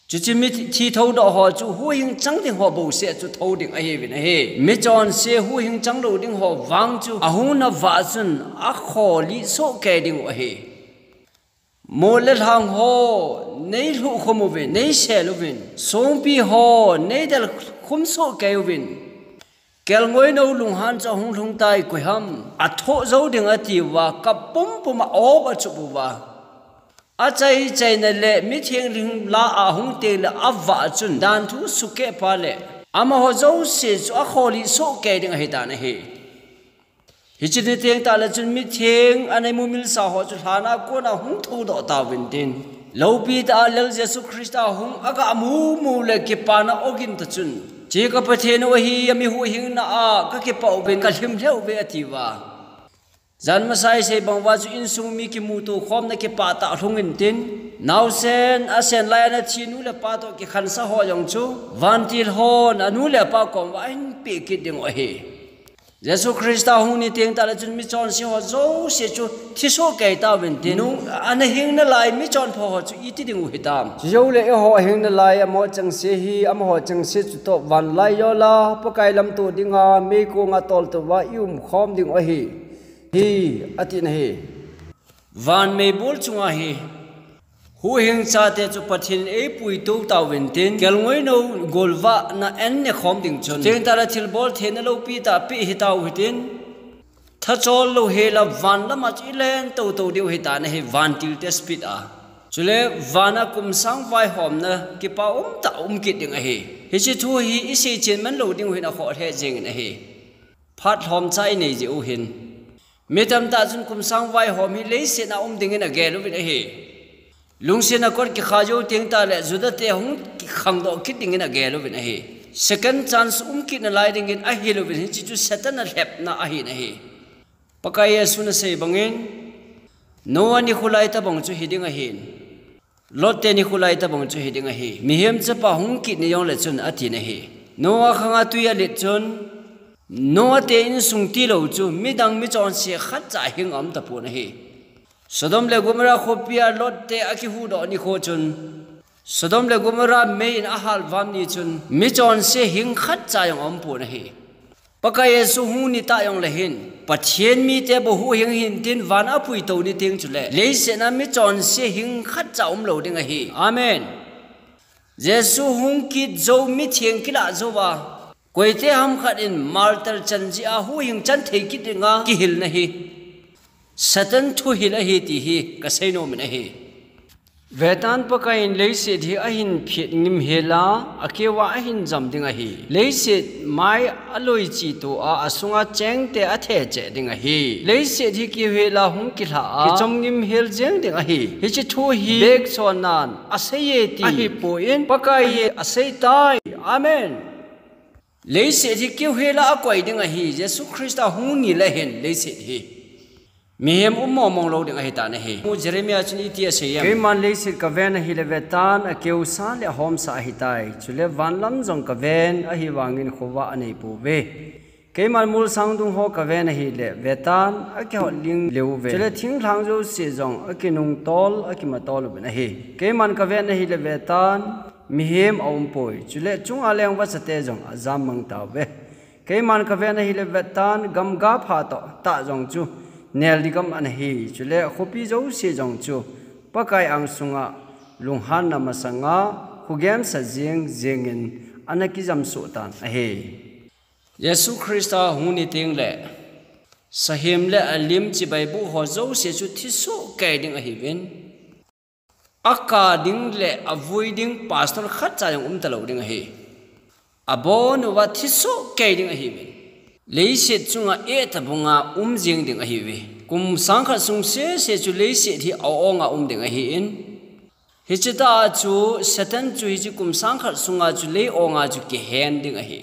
chuchi mi thi tho do ho chu hu hing chang ding ho bo se chu tho ding a he bin he mi chon se hu hing chang do ding ho wang chu ahun na wa chun a kho li so ke ding o he Molel hang ho nei lu khomovin nei selovin songpi ho nei dal khumso kayovin kel ngoi no lung han cha hung lung tai koi ham a tho zo ding ati wa kapum pum o ba chu wa a chai na le mi theng ling la a hung te la awa chun dan thu suke pa le ama ho zo se chu a kholi so ke ding he ta na he hi chi ni teng ta la chun mi theng anai mu mil sa ho chu thana ko na hung thu do ta win tin lo pi ta lel Jesu Christa hung aga mu mu le ke pa na ogin ta chun che ka pathe no hi ami hu hing na a ka ke pa ben ka him leu be atiwa zan ma sai se bang wa chu in sung mi ki mu to khom na ke pa ta thung in tin now sen asen lai na chinu le pa to ki khan sa ho yong chu van til hon anu le pa kom wa in pe ki ding o he Jesu Christa hung ni teng ta la chun mi chon si ho zo se chu thi so ke ta ben tin nu an hing na lai mi chon pho ho chu i ti ding u hi tam jo le e ho hing na lai amo chang se hi amo ho chang se chu to van lai yo la pa kai lam to dinga me ko nga tol to wa yum khom ding o hi atin he van me bol chunga hi hu hing cha te chu pathin e pui to taw win tin kel ngoi no golwa na en ne khom ding chon teng ta la thil bol the na lo pi ta pi hi taw hitin tha chol lo he la van la ma chi len to to diu hi ta na he van til te speed a chule vana kum sang vai hom na ki pa ta kit ding a he chi thu hi i se chen man lo ding hu na kho the jing na he phat hom chai nei ji u hin metam ta chun kum sang vai hom hi le se na ding in a ge lo win a he lungsin a kor ki khajo teng ta le zuda te hung ki khang do kit ding in a ge lo win a he second chance kit na lai ding in a he lo win chi chu satan a lep na a hi na he pakai yesu na sei bangin no ani khulai ta bang chu hiding a hin lot te ni khulai ta bang chu hiding a hi mi hem cha pa hung kit ni yong le chun a ti na he no a khanga tu ya le chun no te in sung ti lo chu mi dang mi chon se khat cha hing am ta pu na he Sodom le Gomorrah khopia lot te aki hu do ni kho chun Sodom le Gomorrah me in ahal vam ni chun mi chon se hing khat cha yong am pu na he pakai yesu hu ni ta yong le hin pathian mi te bo hu hing hin tin van a pui to ni ting chu le se na mi chon se hing khat cha lo ding a hi amen Jesu hung ki zo mi thieng kila zo wa koi te ham khat in martel chan ji a hu hing chan thei ki dinga ki hil na hi Satan thu hil a hi ti hi ka sei no min a hi vetan pakai in le se thi a hin phet ngim hela akewa a hin jam ding a hi le se mai aloi chi to a asunga cheng te a the che ding a hi le se thi ki hela hung ki tha a ki chom ngim hel jeng ding a hi chi thu hi bek chon nan a sei ye ti a hi po in pakai ye a sei tai amen le se thi ki hela a koi ding a hi Jesu Christa hung ni la hen le se thi Mihem mong lo ding a hita na he mu Jeremiah chuni ti se yam ke man le se ka ven hi le vetan a keu sa le hom sa hitai chule van lam jong ka ven a hi wangin khowa anei pu ve ke man mul sang dung ho ka ven hi le vetan a ke ho ling leu ve chule thing thang jo se jong a ki nung tol a ki ma tol ben a he ke man ka ven hi le vetan mihem om poi chule chung a leng wa sate jong azam mang ta ve ke man ka ven hi le vetan gam ga pha to ta jong chu nel digam an hi chule khopi zo se jong chu pakai ang sunga lunghan na masanga khugem sa jengin anaki jam so tan a he Yesu Christa huni ting le sahim le alim chi baibu ho zo se chu thi so kai ding a hi ven aka ding le avoiding pastor khat cha yong ta lo ding a hi abon wa thi so kai ding a hi ven leise chunga e tabunga jing ding a hi we kum sangkha sung se chu leise thi aonga ding a hi in hi chita chu satan chu hi kum sangkha sunga chu le onga chu ke hen ding a hi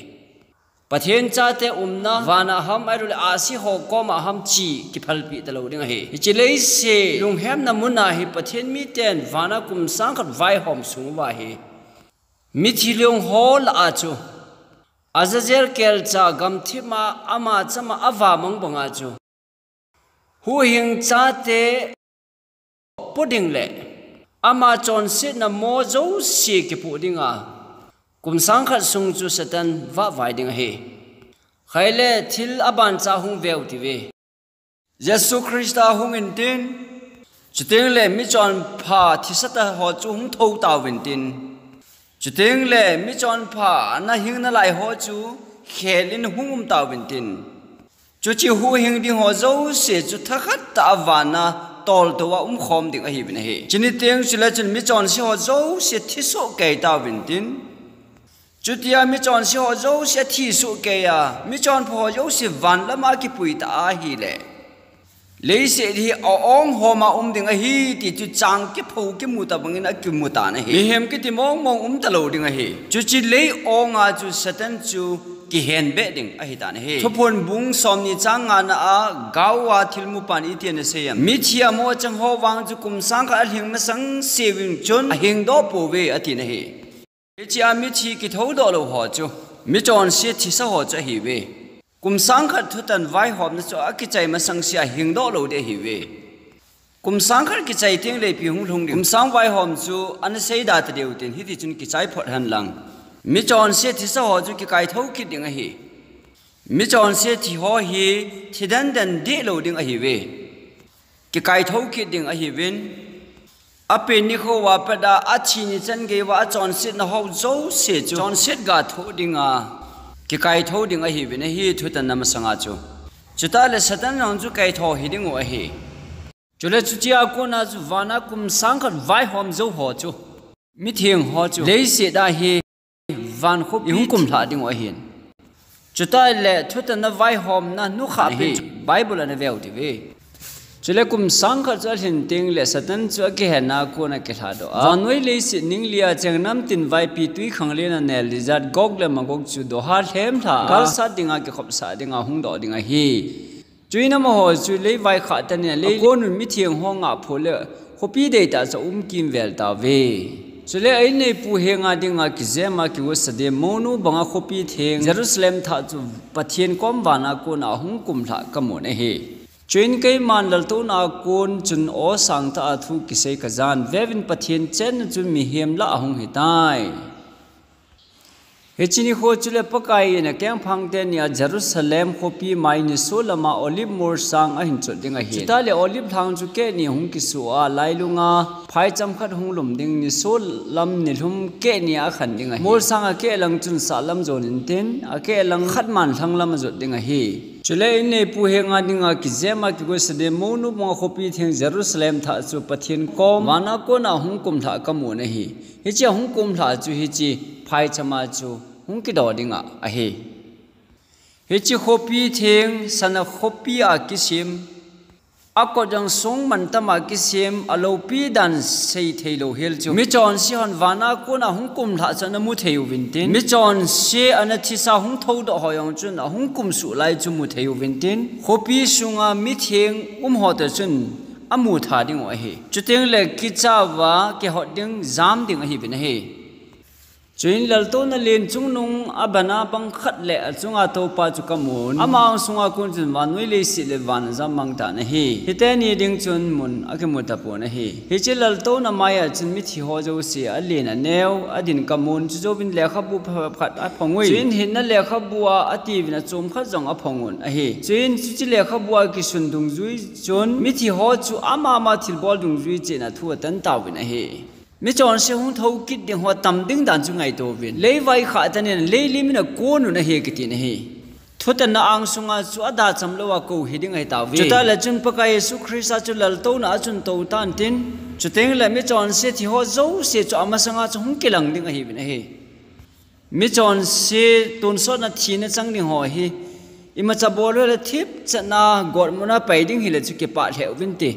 pathian cha te na wana ham airul asi ho ko ma ham chi ki phal pi ta lo ding a hi chi leise lung hem na mun na hi pathian mi ten wana kum sangkha vai hom sung wa hi mi thi leong hol a chu Azazel kel cha gam thima ama chama awa mong bonga chu hu hing cha te pudding le ama chon sit na mo zo si ki puddinga kum sang khat sung chu satan wa vai ding he khaile thil aban cha hung veu ti ve Jesu Christa hung in tin chuteng le mi chon pha thisata ho chu hung tho ta win tin Chuteng le mi chon pha na hing na lai ho chu khelin hungum ta win tin chu chi hu hing ding ho zo se chu thakhat ta wana tol to wa khom ding a hi bin he chini teng sila chun mi chon si ho zo se thi so kai ta win tin จุดยามิจอนสิหอโจเสียที่สุเกียมิจอนพอโจสิวันละมากิปุยตาฮีเลยเลยเสียที่เอาองหัวมาดิ่งฮีที่จุดจังกิพูกิมุตาบังอินะกิมุตานะฮีมีเห็มกิที่มองตลอดดิ่งฮีจุดจีเลยองอาจุดสตันจูกิเห็นเบดิ่งฮีตานะฮีทุกคนบุ้งสอมนิจังงานกาวาทิลมุปานิเทียนเสียมิเทียมัวจังหัววางจุกุมสังกัดหิงมาสังเสวิงจนหิงดอปูเวอตินะฮีเจ้ามิทีกิท้าดอลหัวจูมิจอนเสียที่สะหัวจะหิเวกุมสังขัดทุตันไว้หอมนะจ๊ะกิใจมาสังเสียหิงดอลเดหิเวกุมสังขัดกิใจเตียงเลยพิหงลงดิกุมสังไว้หอมจูอันเสียดาตเดียวเต็นฮิติจุนกิใจพอดหันหลังมิจอนเสียที่สะหัวจูกิไก่ท้ากิดดิ่งหิมิจอนเสียที่หัวหิที่ดันเดโลดิ่งหิเวกิไก่ท้ากิดดิ่งหิเวนอเป็นนิโคว่าประดาอาชีนิจันเกว่าจอนเสดนะฮาวโจเสจอนเสดกาทูดิงากิไกทูดิงาฮีเป็นฮีทุตันนามสังอาจูจุดตาเลสตันนองจูไกทูฮีดิงวะฮีจุเลจุจีอากูนาจูวานาคุมสังกัดไว้หอมโจหัวจูมิเทียงหัวจูเลยเสียดาฮีวันคุบยุงคุมลาดิงวะฮีจุดตาเลทุตันนไว้หอมนานุขาเป็นไบเบิลนเวลดิเวจุเลกุมสังกัดจะเห็นติงเลสตันจูกิเห็นนากูนักกิลาโดวันไว้เลยสินิงเลียจังน้ำตินไว้ปีตุยขังเลนันเนลิจัดกอกเลมังกอกจูโดฮาร์เฮมท่ากัลสัดดิงากิขบสัดดิงาหุงดอดิงาฮีจุยน้ำหัวจุเลไว้ขาดเนี่ยเลยกูนุมิเทียงห้องอาพูเลขบีเดต้าจะกินเวลตาเวจุเลไอเนปูเฮงาดิงากิเจมากิวสเดโมนูบังอาขบีเทงเยรูซาเล็มท่าจูปะเทียนก้อมวานากูนาหุงกุมท่ากำมเนฮีจุนเกยมันลตุนากุนจุนโอสังตาทุกิเซกจานเววินปะเทียนเจนจุนมีเฮมละหงหิตายเฮจินิโคจุเลปกายเนแกงพังเตนยาเยรูซาเล็มโคปีไมนิโซลมาโอลิฟมอร์สังอหินจุดดิงาเฮจุตาเลโอลิฟทางจุเกนี่หงกิสัวไลลุงาไพจำขัดหงลุมดิงนิโซลำนิลุมเกนี่อาขันดิงาเฮมอร์สังอาเกลังจุนสาลัมโจนินเทนอาเกลังขัดมันทังลำจุดดิงาเฮจุเลเนปูเฮงาดิงากิเจมากิกุสเดโมนุมงขบีเทงเยรูซาเล็มท่าจูปะเทียนกอมวานาโกนาหงกุมท่ากำมูนะฮีฮิจิหงกุมท่าจูฮิจิไพจมาจูหงกิดอดิงาอะฮีฮิจิขบีเทงสันขบีอากิซิมอากอจังสงมันตมากิซิมอโลปีดันเซเทโลเฮลจูมิจอนซีฮันวานาโกนาหงกุมท่าจันมุเทยวินตินมิจอนเซอันทิสาหงทอดหอยองจุนหงกุมสุไลจูมุเทยวินตินขบีสุงามิเทงหอดจุนอมูทาดิงวะเฮจุดเต็งเล็กกิจาวะเกหอดดิงจามดิงอหิบินเฮจุนลลโตนเลนจุงนุงอบนาบังขัดเละจุงอาโตปาจุกมุนอามาสุงอากุนจุนวันวิเลสิเลวันจามังตานะเฮฮิเตนีดิงจุนมุนอากิมุตตะปูนะเฮฮิจิลลโตนมายาจุนมิทิโฮโจเสียอเลนะเนวอดินกมุนจุโจวินเลขบุพัดอพงวยจุนหินนั่นเลขบัวอติวินะจุมขัดจงอพงวนอะเฮจุนจุเลขบัวกิสุนดุงจุยจุนมิทิโฮจุอามาทิลบอลดุงจุยเจนะทัวตันตาวินะเฮมิจอนเสียงทกิดดิงหัวตำดิงดันจุงไงตัววินเลยไว้ขาดเนี่ยเลยลิมินะโกนุนะเฮกิตินะเฮทุตันนะอังสุงาจุอดาจำเลวกูฮิดิงไงตาวินจุดละจุนปกายสุคริสต์จุลลโตนะจุนโตตันตินจุดเองละมิจอนเสียที่หัวโจเสียจุอามาสังอาจุงกิลังดิงไงวินะเฮมิจอนเสียตุนสดนะทีนะจังดิงหัวเฮอิมาจับบอลเลยทิพจะนากอดมุนาไปดิงฮิเลจุกิปะเหววินติ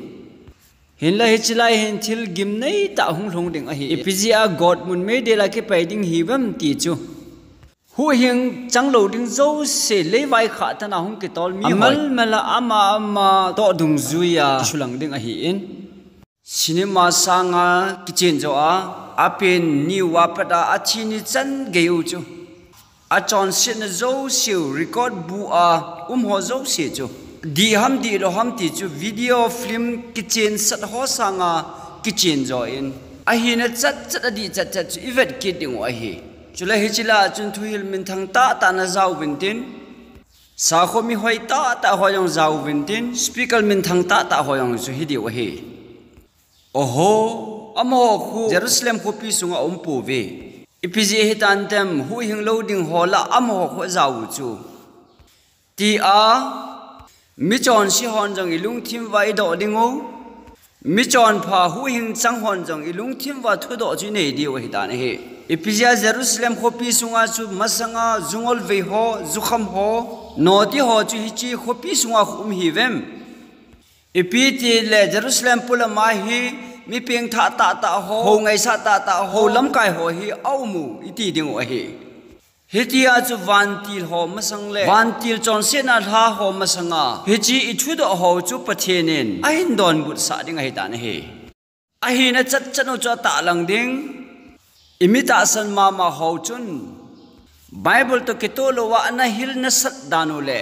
เห็นละเฮจิไลเห็นทิลกิมในตาหงลงดิ่งอะฮีพิจิอากอดมุนไม่เดลักไปดิ่งฮีบัมตีจูหูเฮงจังโลดิ่งโจเสเลไว้ขาดนะหงกิตอลมีมัลเมละอามาต่อดุงจุยาชุลังดิ่งอะฮีอินซินิมาสังอากิเจนโจอาเป็นนิวาปดาอาชินิจันเกยูจูอาจอนเซนโจเซียวรีคอร์ดบัวหัวโจเสียจูดีฮัมดีโลฮัมตีจูวิดีโอฟิล์มกิจเจนสัตว์หัวสังอากิจเจนจอยน์อาฮีนัดจัดดีจัดอีเวนต์กิดดิ่งวะฮีจุลฮิจิลาจุนทุฮิลมินทังตาตานาจาววินตินสาโคมีหอยตาหอยองจาววินตินสปีกเกอร์มินทังตาหอยองจูฮิดีวะฮีโอ้โหอโมคูเยรูซาเล็มคูปีสุงอาปูเวอีพีจีฮิตันเต็มหูหิงโลดิ่งฮอละอโมคูจาวจูตีอามิจอนสิฮอนจังอีลุงทิมไว้ดอดิงโอมิจอนพาหูหิงจังฮอนจังอีลุงทิมว่าทุดอจีเนดีวะฮิตานะเฮ Epizia Jerusalem hopi sunga chu masanga zungol ve ho zukham ho noti ho chu hichi hopi sunga khum hi vem epiti le Jerusalem pula ma hi mi peng tha ta ho ngai sa ta ho lam kai ho hi au mu iti ding o hi hitia chu vantil ho masang le vantil chon se na tha ho masanga hichi ithu do ho chu pathenin a hin don but sa ding hi ta na hi a hi na chat chano cha ta lang ding imitation mama ho chun Bible to kitolo wa ana hil na sat danu le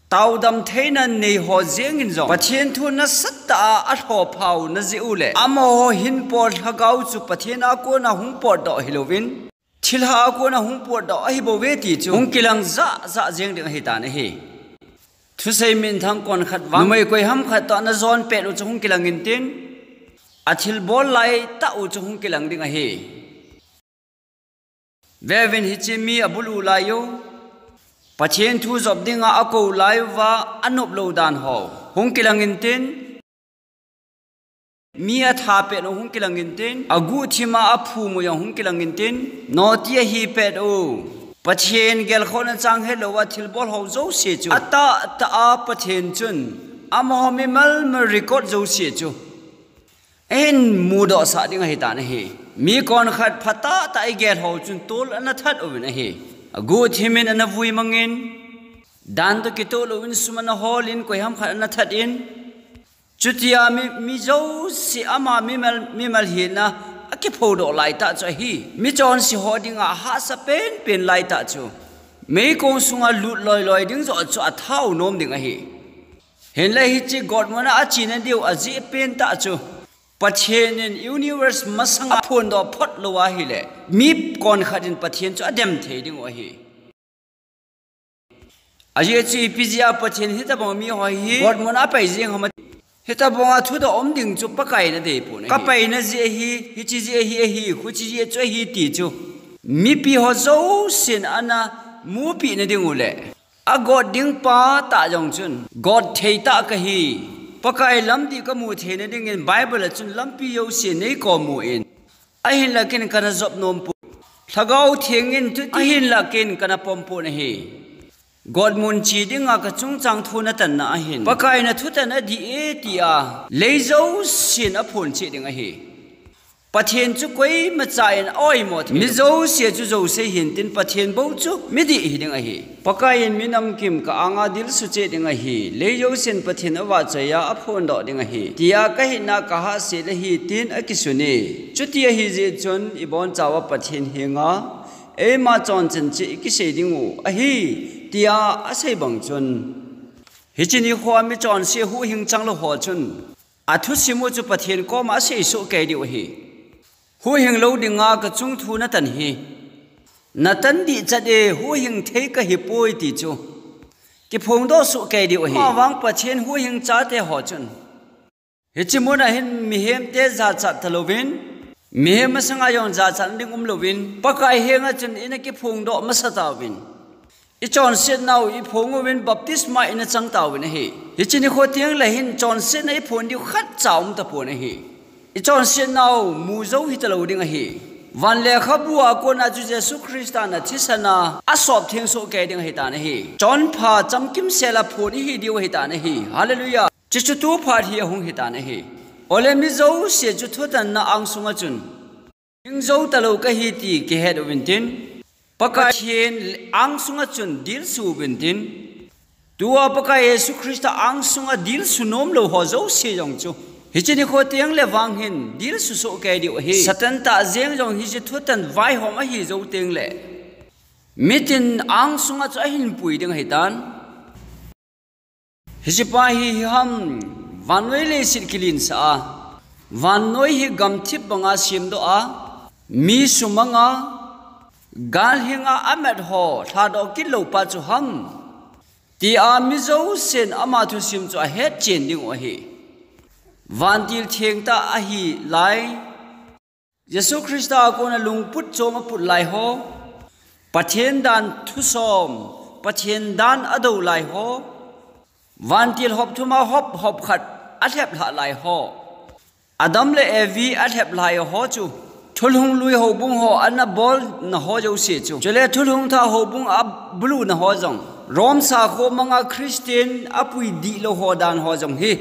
taudam theina nei ho jeng in zo pathian thu na sat ta a tho phau na ji ule amo ho hin por thagau chu pathian a ko na hung por do hilovin thilha ko na hung por do hi bo ve ti chu hung kilang za jeng ding hi ta na hi thu sei min thang kon khat wa mai koi ham khat to na zon pe lu chu hung kilang in tin athil bol lai ta u chu hung kilang ding hi Vevin hichimi abulu layo Pachen thu job dinga ako layo wa anop lo dan ho hung kilangin tin Mia thape no hung kilangin tin agu thima aphu mo yang hung kilangin tin notia hi pet o Pachen gel khona chang hello wa thilbol ho zo se chu ata ta pachen chun amo mi mal ma record zo se chu en mudo sa dinga hi ta na hi mi kon khat phata ta I get ho chun tol ana that ovin a he agu thimin ana vui mangin dan to kitol ovin sumana hol in koi ham khat ana that in chutia mi zo si ama mi mal hi na aki phodo lai ta cha hi mi chon si hodinga ha sa pen lai ta chu me kong sunga lut loi ding zo chu a thau nom ding a hi hen lai hi chi god mona a chin an diu a ji pen ta chu Pathian in universe masang apon do phot lowa hi le mip kon khatin pathian chu adem the ding o hi aje chi pizia pathian hita bo mi ho hi god mona pai jing hama hita bo nga thu do om ding chu pakai na de pu ne ka pai na je hi chi je hi khu chi je chu hi ti chu mi pi ho zo sin ana mu pi na ding u le a god ding pa ta jong chun god thei ta ka hi Pakai lamdi ka mu the na ding in Bible chun lampi yo se nei ko mu in ahin lakin kana job nom pu thagau thengin tu ahin lakin kana pompo na he God mun chi dinga ka chung chang thu na tan na ahin pakai na thu tan di e ti a leizo sin a phun chi dinga he pathian chu koi ma chain oi mo mi zo se chu zo se hin tin pathian bo chu mi di hi dinga he pakai in minam kim ka anga dil su che dinga hi leizo sin pathian awa chaya a phun do dinga hi tia ka hi na ka ha se le hi tin a kisune chutia hi je chon ibon chawa pathian hinga e ma chon chen chi ki se dingu a hi tia a sei bang chon hi chini ho mi chon se hu hing chang lo ho chun a thu simu chu pathian ko ma se su ke di hi hu hing lo dinga ka chung thu na tan hi na tan di chade hu hing thei ka hi poi ti chu ki phong do su ke di hi ma wang pathian hu hing cha te ho chun hi chi mo na hin mi hem te za cha thalovin mi hem sanga yon za chan ding lovin pakai henga chun ina ki phong do ma sa tawin I chon sit now I phong win baptisma ina chang tawin hi hi chi ni kho tiang la hin chon sit na I phon diu khat chaum ta pon hi I chon sin now mu zo hi talo ding hi van le khabua ko na ju Jesu Christa na thisana asop thing so ke ding hi ta na hi chon pha cham kim sela phon hi diu hi ta na hi hallelujah chi chu tu pha hi hung hi ta na hi ole mi zo se chu thu tan na ang sunga chun ing zo talo ka hi ti ke head of tin paka chen ang sunga chun dil su bin tin tua paka Jesu Christa ang sunga dil su nom lo ho zo se jong chu Hichini kho tiang le wang hin dil su so ke di hi satan ta zeng jong hi chi thutan vai hom a hi zo teng le mitin ang sunga cha hin pui ding hi tan hi chi pa hi ham vanoi le sit kilin sa vanoi hi gam thip banga sim do a mi sumanga gal hinga amet ho tha do kil lo pa chu ham ti a mi zo sen ama thu sim chu a het chen ding o hi Vantil thieng ta a hi lai Jesu Christa ko na lungput choma put lai ho pathian dan thu som pathian dan ado lai ho vantil hop thuma hop khat athep la lai ho Adam le evi athep lai ho chu thul hung lui ho bung ho anna bol na ho jo se chu chele thul hung tha ho bung ab blue na ho jong rom sa kho manga Christian apui di lo ho dan ho jong hi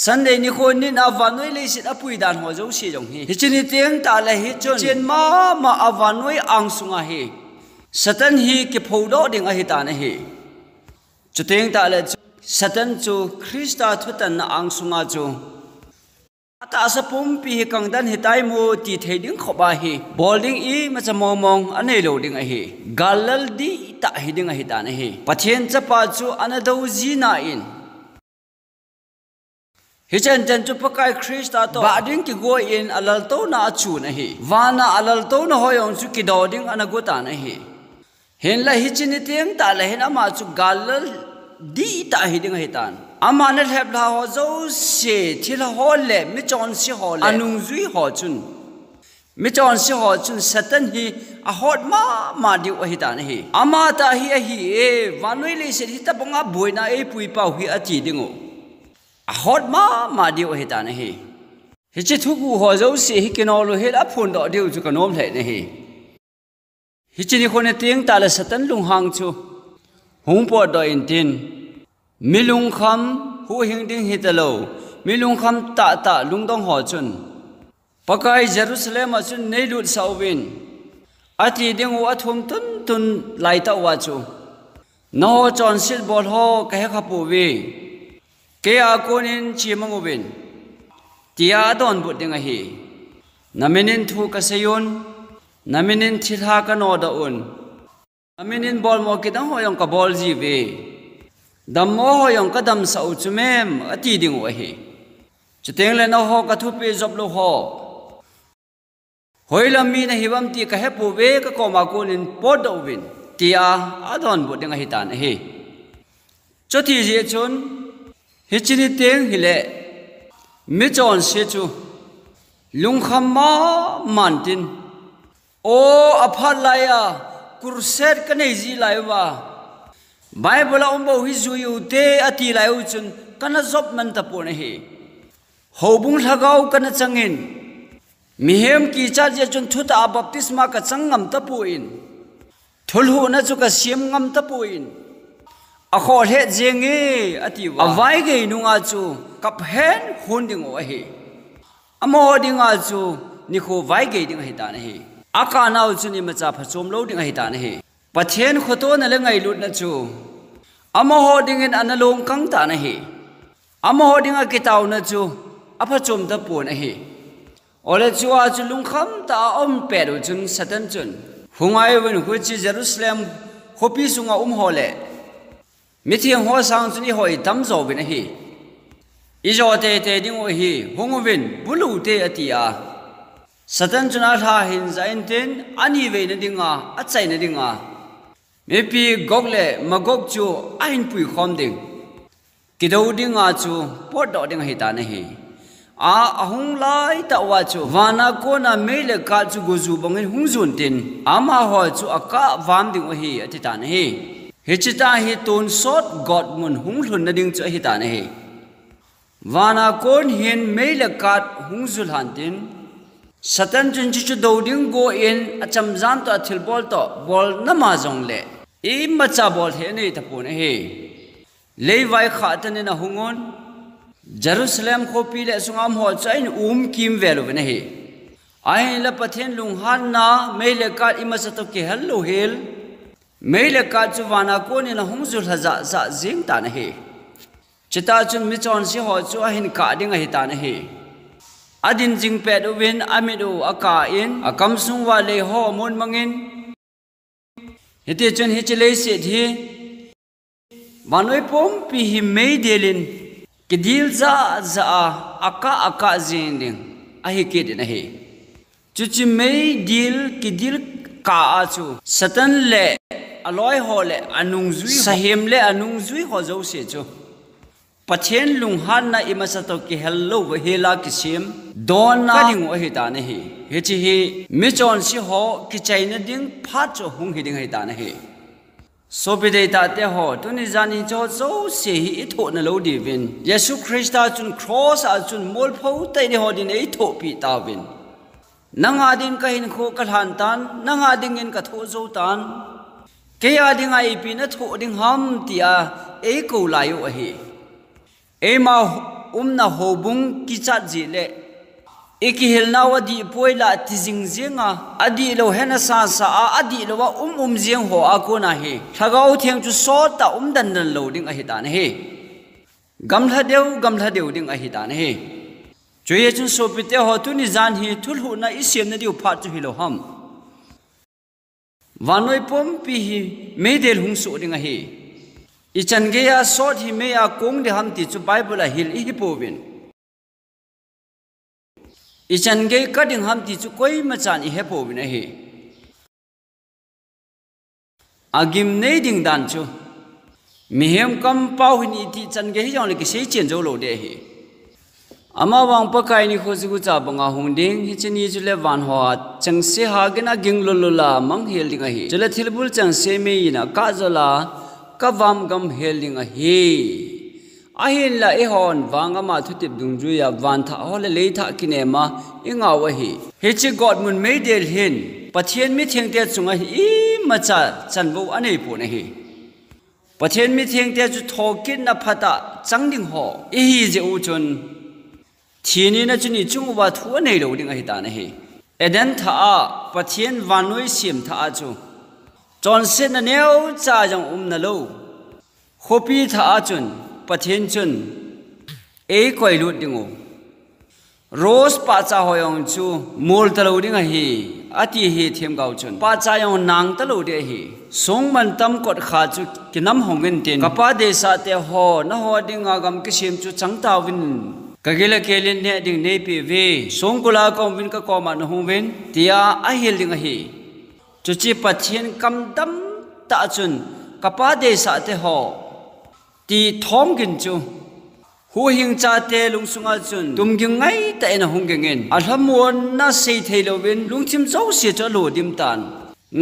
Sunday ni khon ni na vanoi le sit apui dan ho jo se jong hi chini teng ta la hi chon chen ma avanoi ang sunga hi Satan hi ki phodo ding a hi ta na hi chuteng ta le Satan chu Krista thutan na ang sunga chu ata sa pumpi hi kangdan hi tai mo ti thei ding khoba hi bolding i ma cha mong anei lo ding a hi galal di ta hi ding a hi ta na hi pathen chapa chu anado ji na in hi chen chu pakai Krista to ba ding ki go in alal to na chu na hi wana alal to na hoyong chu ki do ding anago ta na hi hen la hi chini teng ta la hen ama chu galal di ta hi ding hi tan ama na heb la ho zo se thil ho le mi chon si ho le anung zui ho chun mi chon si ho chun Satan hi a hot ma di o hi tan hi ama ta hi a hi e vanoi le se hi ta bonga boina e pui pau hi a ti dingo a hot ma di o hi tan hi hi chi thu ku ho zo se hi kino lo he la phun do diu chu kanom thai ne hi hi chi ni khone teng ta la Satan lung hang chu hung po do in tin milung kham hu hing ding hitalo milung kham ta lung dong ho chun pakai Jerusalem a chun nei lut sawin ati ding wa thum tun lai ta wa chu no chon sil bol ho ka he khapu wi ke a konin chi mangu win tia don bu ding a hi naminin thu ka sayon naminin thilha ka no da un naminin bol mo ki dang ho yong ka bol ji we dam mo ho yong ka dam sa u chu mem ati ding wa hi chuteng le no ho ka thu pe job lo ho hoilam mi na hiwam ti ka he pu we ka ko ma ko nin po do win tia adon bu ding a hi tan hi chothi je chun hi chini teng hi le mi chon se chu lung kham ma man tin o aphat lai a kurset ka nei ji lai wa Bible umbo hi zuyu te ati lai u chun kana job man ta po na hi hobung thagau kana changin mihem ki cha je chun thuta baptisma ka changam ta pu in thulhu na chu ka siam ngam ta pu in a khol he jenge ati wa avai ge nunga chu kap hen hunding o hi amo dinga chu ni kho vai ge ding hi ta na hi aka nau chu ni macha phachom lo ding hi ta na hi pathen khoto na le ngai lut na chu amo ho ding in analong kang ta na hi amo ho ding a kitaw na chu apha chom ta pu na hi ole chu a chu lung kham ta om pe ru chun Satan chun hungai wen hu chi Jerusalem khopi sunga ho le mi thiang ho sang chu ni hoi dam zo bin hi i zo te ding o hi hungu win bulu te atia Satan chuna tha hin zain tin ani ve na dinga a chai na dinga me pi gok le magok chu ain pui khom ding kido dinga chu pot do ding hi ta na hi a ahung lai ta wa chu wana ko na me le ka chu go zu bangin hung zun tin ama ho chu aka vam ding o hi ati ta na hi hi chita hi ton sot god mun hung hlun na ding chu hi ta na hi wana kon hin me le ka hung zul han tin Satan chun chu do ding go in acham jan to athil bol na ma jong le e macha bol he nei ta pu na he lewai kha tan na hungon Jerusalem ko pi le sungam ho chain kim velu na he ai la pathen lung han na me le ka ima sa to ke hello hel me le ka chu wana ko ni na hung zul haza za jing ta na he chita chun mi chon si ho chu a hin ka ding a hi ta na he adin jing pet win amidu aka in akam sung wa le ho mon mangin hete chun hi chele se thi manoi pom pi hi mei delin kidil za aka zinding a hi ke de na he chuchi mei dil kidil ka achu Satan le aloi ho le anung zui sahem le anung zui ho zo se chu pathen lung han na imasa to ki hello wa hela kisim don na ding o hi ta na hi he chi hi mi chon si ho ki chaina ding pha cho hung hi ding hi ta na hi so bi dei ta te ho tu ni jani cho so se hi I tho na lo di win Yesu Christa chun cross a chun mol pho tai ni ho din ei tho pi ta win nanga din ka hin kho kalhan tan nanga ding in ka tho zo tan ke ya ding ai pi na tho ding ham tia e ko layo a hi e ma na hobung ki chat ji le eki hilna wadi poila tizing zinga adi lo hena sa sa adi lo wa zing ho a ko na he thagau theng chu so ta dan dan lo ding a hi ta na he gamla deu ding a hi ta na he joye chun so pite ho tu ni zan hi thul hu na isem na diu phat chu hi lo ham wanoi pom pi hi me del hung so ding a he ichan ge ya so hi me ya kong de ham ti chu bible a hil hi po win ichan ge kading ham ti chu koi ma chan I hepo bin he agim nei ding dan chu mihem kam pau hin ti chan ge hi jong le ki sei chen zo lo de he ama wang pa kai ni kho zu gu cha banga hung ding hi chini chu le wan ho chang se ha ge na ging lo lo la mang hel ding a he chele thilbul chang se me ina ka zola ka wam gam hel ding a he ahin la ehon wanga ma thutip dung ju ya wan tha hole le tha kinema inga wa hi chi god mun me del hin pathian mi theng te chunga hi ma cha chan bo anei pu na hi pathian mi theng te chu thokin na phata changding ho hi je u chun thini na chuni chung wa thu nei lo ding a hi ta na hi eden tha a pathian wanoi sim tha a chu chon se na neu cha jang na lo khopi tha a chun pathian chun e koi lut dingo rose pa cha hoyong chu mol talo ding a hi ati hi them gau chun pa cha yong nang talo de hi song man tam kot kha chu kinam hongen tin kapa de sa te ho na ho ding agam ki sim chu chang ta win kagila kelin ne ding ne pi ve song kula kom win ka ko ma no hung win tia a hil ding a hi chu chi pathian kam dam ta chun kapa de sa te ho ti thom gin chu hu hing cha te lung sunga chun tum ging ngai ta ena hung gengen alhamon na sei thailo win lung chim zo se cho lo dim tan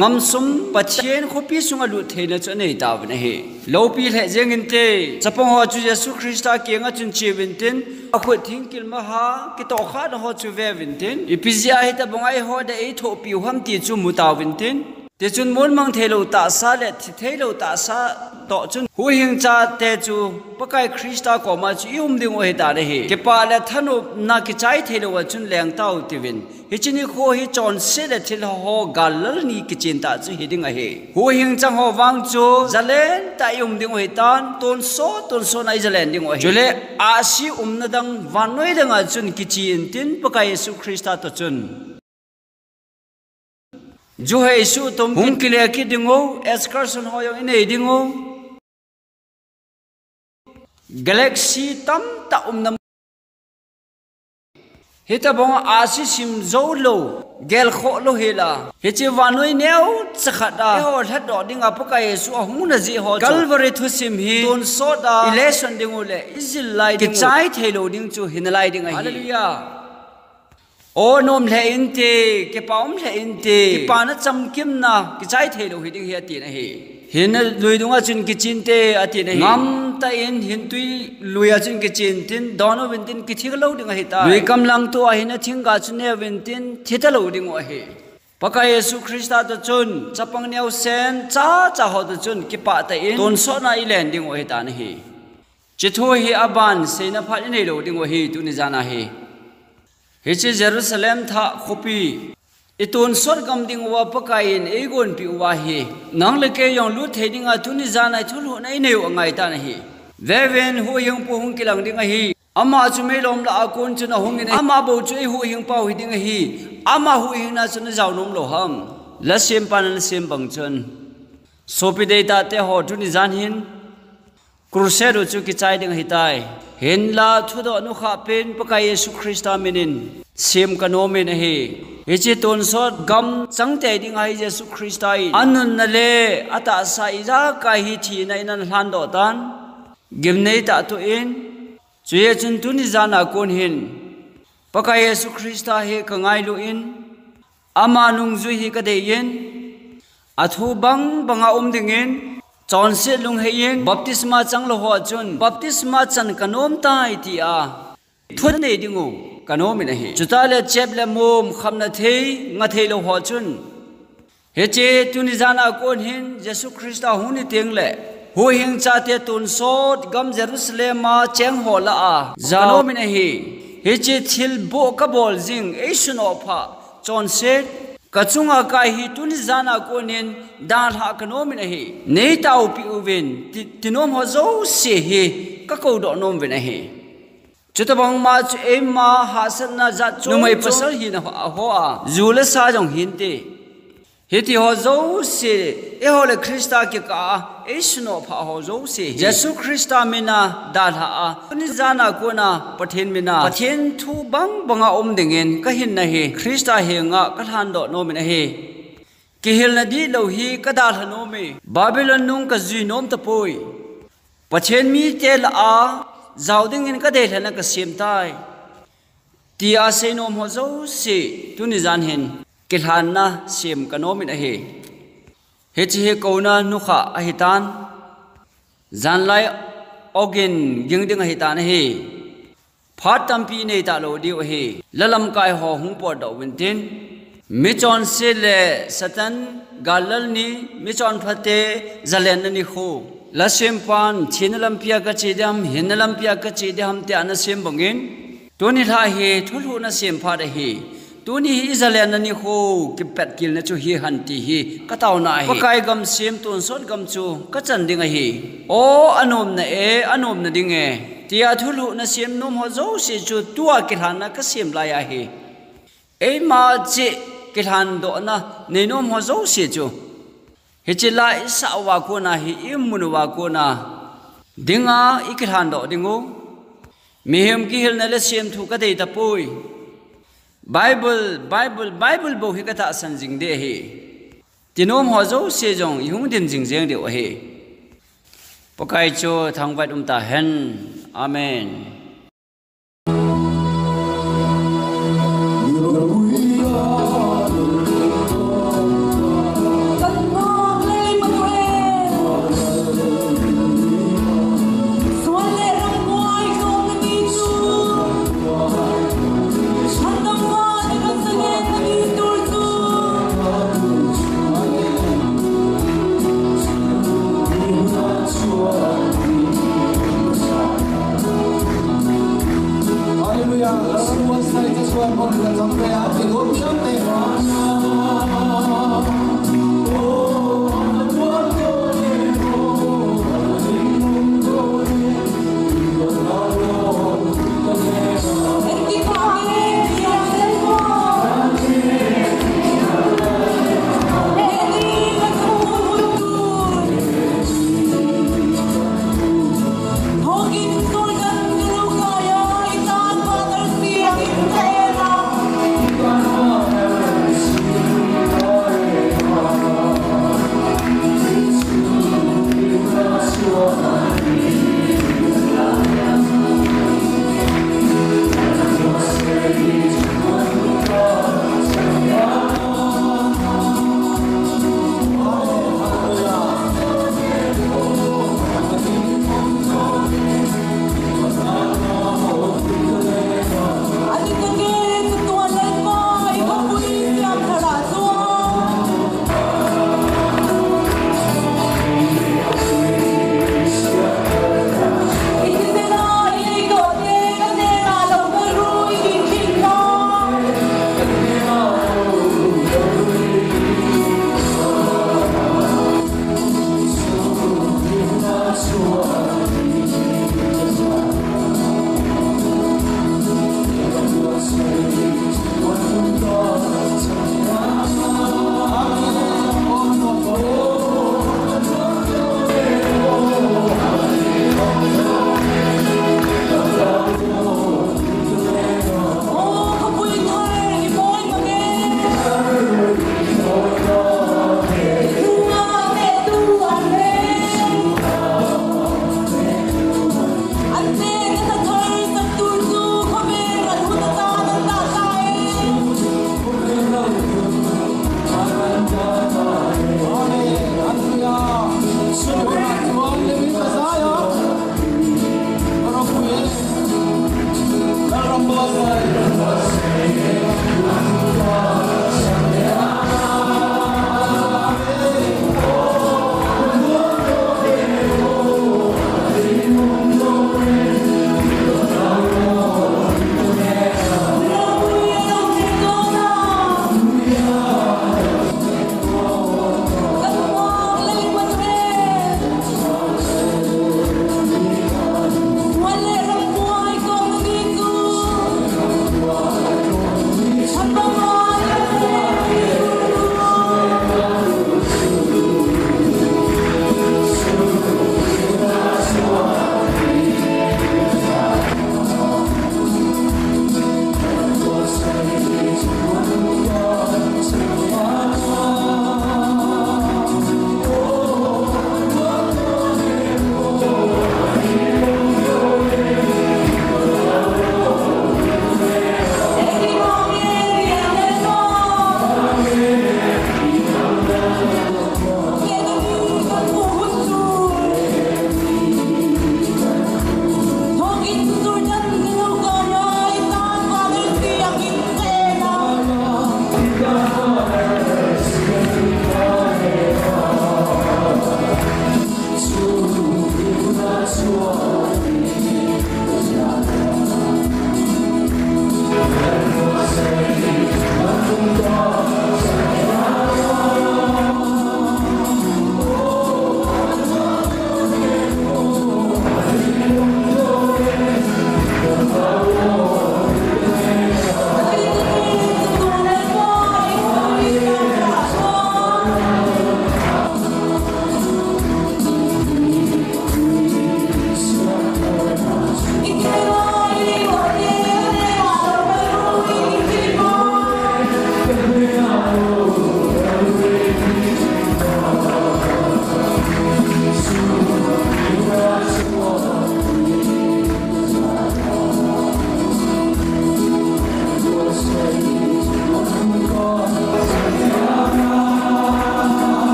ngam sum pathian khopi sunga lu theina cho nei ta bne he lo pi le jengin te chapong ho chu yesu krista ke nga chun chi win tin akhu thing kil ma ha ki to kha ho chu ve win tin ipizia he ta bongai ho da e tho pi ham ti chu mu ta win tin te chun mon mang thelo ta sa le thelo ta sa to chun hu hing cha te chu pakai krista ko ma chu yum ding o he ta re he ke pa le thanu na ki chai thelo wa chun leng tau ti win hi chini kho hi chon se le thil ho galal ni ki chin ta chu hi ding a he hu hing chang ho wang chu zalen ta yum ding o he tan ton so nai zalen ding o he jule a si na dang wanoi dang a chun ki chin tin pakai yesu krista to chun जो है इशू तुम हम के लिए कि दिंगो एक्सकर्शन हो यो इन्हें दिंगो गैलेक्सी तम ता नम हिता बोंग आसी सिम जो लो गेल खो लो हेला हिचे वानोई नेओ चखदा हो हट दो दिंगा पका येसु अहु न जी हो कलवरी थु सिम ही तोन सोदा इलेक्शन दिंगो ले इजिल लाई कि चाइ थेलो दिंग चु हिनलाई दिंगा हालेलुया ओ नोम ले इनते के पाउम ले इनते कि पाना चमकिम ना कि चाइ थेलो हिदिंग hi ati na hi hin luidunga chun ki chinte ati na hi ngam ta in hin tui luya chun ki chintin dono wintin ki thiglo ding hi ta lui kam lang to a hin thinga chune wintin thitalo ding o hi paka yesu krista to chun chapang neu sen cha ho to chun ki pa ta in ton so na ilen ding o hi ta na hi chitho hi aban se na pha nei lo ding o hi tu ni jana hi hichi jerusalem tha khopi itun sor gam ding wa pakain egon pi wa hi nang le ke yong lu theding a tuni jana thul hu nai nei angai ta na hi veven hu yong pu hung kilang ding a hi ama chu me lom la akon chu na hung ni ama bo chu hu hing pau hi ding a hi ama hu hing na chu na jaw nom lo ham la sem pan la sem bang chun sopi de ta te ho tuni jan hin crusade chu ki chai ding hi tai hin la thu do nu kha pen pakai yesu krista minin sem kanomen he hichi ton sot gam changte ding ai yesu krista anun na le ata sa ira ka hi thi na inan hlan do tan gimnei ta to in chuye chun tu ni jana kon hin pakai yesu krista he ka ngai lu in ama nung zu hi ka de yin athu banga ding in chon se lung he yin baptisma chang lo ho chun baptisma chan kanom tai ti a thun nei dingu kano mi na hi chuta le chep le mum kham na thei nga thei lo ho chun he che tuni jana kon hin Jesu Christa huni teng le hu hing cha te tun sot gam Jerusalem ma cheng ho la a zano mi na hi he che thil bo ka bol jing e suno pha chon se kachunga ka hi tuni jana konin dal ha kano mi na hi nei tau pi uwin tinom ho zo se hi ka ko do nom ve na hi chutabang ma chu emma hasan na za chu numai pasal hi na ho a zula sa jong hin te hiti ho zo se e ho le Krista ke ka e suno pha ho zo se Jesu Krista mina dal ha a tuni jana ko na pathen mina pathen thu bang banga dingen ka hin na he Krista he nga ka than do no mina he ki hil na di lo hi ka dal ha no me Babylon nung ka zui nom ta poi pathen mi tel a zawding in ka de hla na ka sim tai ti a se nom ho zo se tuni jan hin kilhan na sim kanomin a he he chi he kona nukha a hitan zanlai ogin gingding a hitan he phat tampi nei ta lo di o he lalam kai ho hung por do wintin michon se le satan galal ni michon phate zalen ni khu la sim pan chinalam pia ka chidam hinalam pia ka chidam te ana sim bangin toni tha he thulu na sim pha da he tuni Israel na ni ho ki pet kil na chu hi han ti hi ka taw na hi pakai gam sim tun sot gam chu ka chan ding a hi o anom na e anom na ding e tia thulu na sim nom ho zo se chu tua ki han na ka sim la ya hi e ma che ki han do na nei nom ho zo se chu he che la isa wa ko na hi imun wa ko na dinga ikhan do dingo mihem ki hil na le sim thu ka dei ta poi Bible bo hi kata san jing de he tinom ho zo se jong yung din jing jeng de o he pakai cho thang vai ta hen amen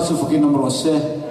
su fakin nomor se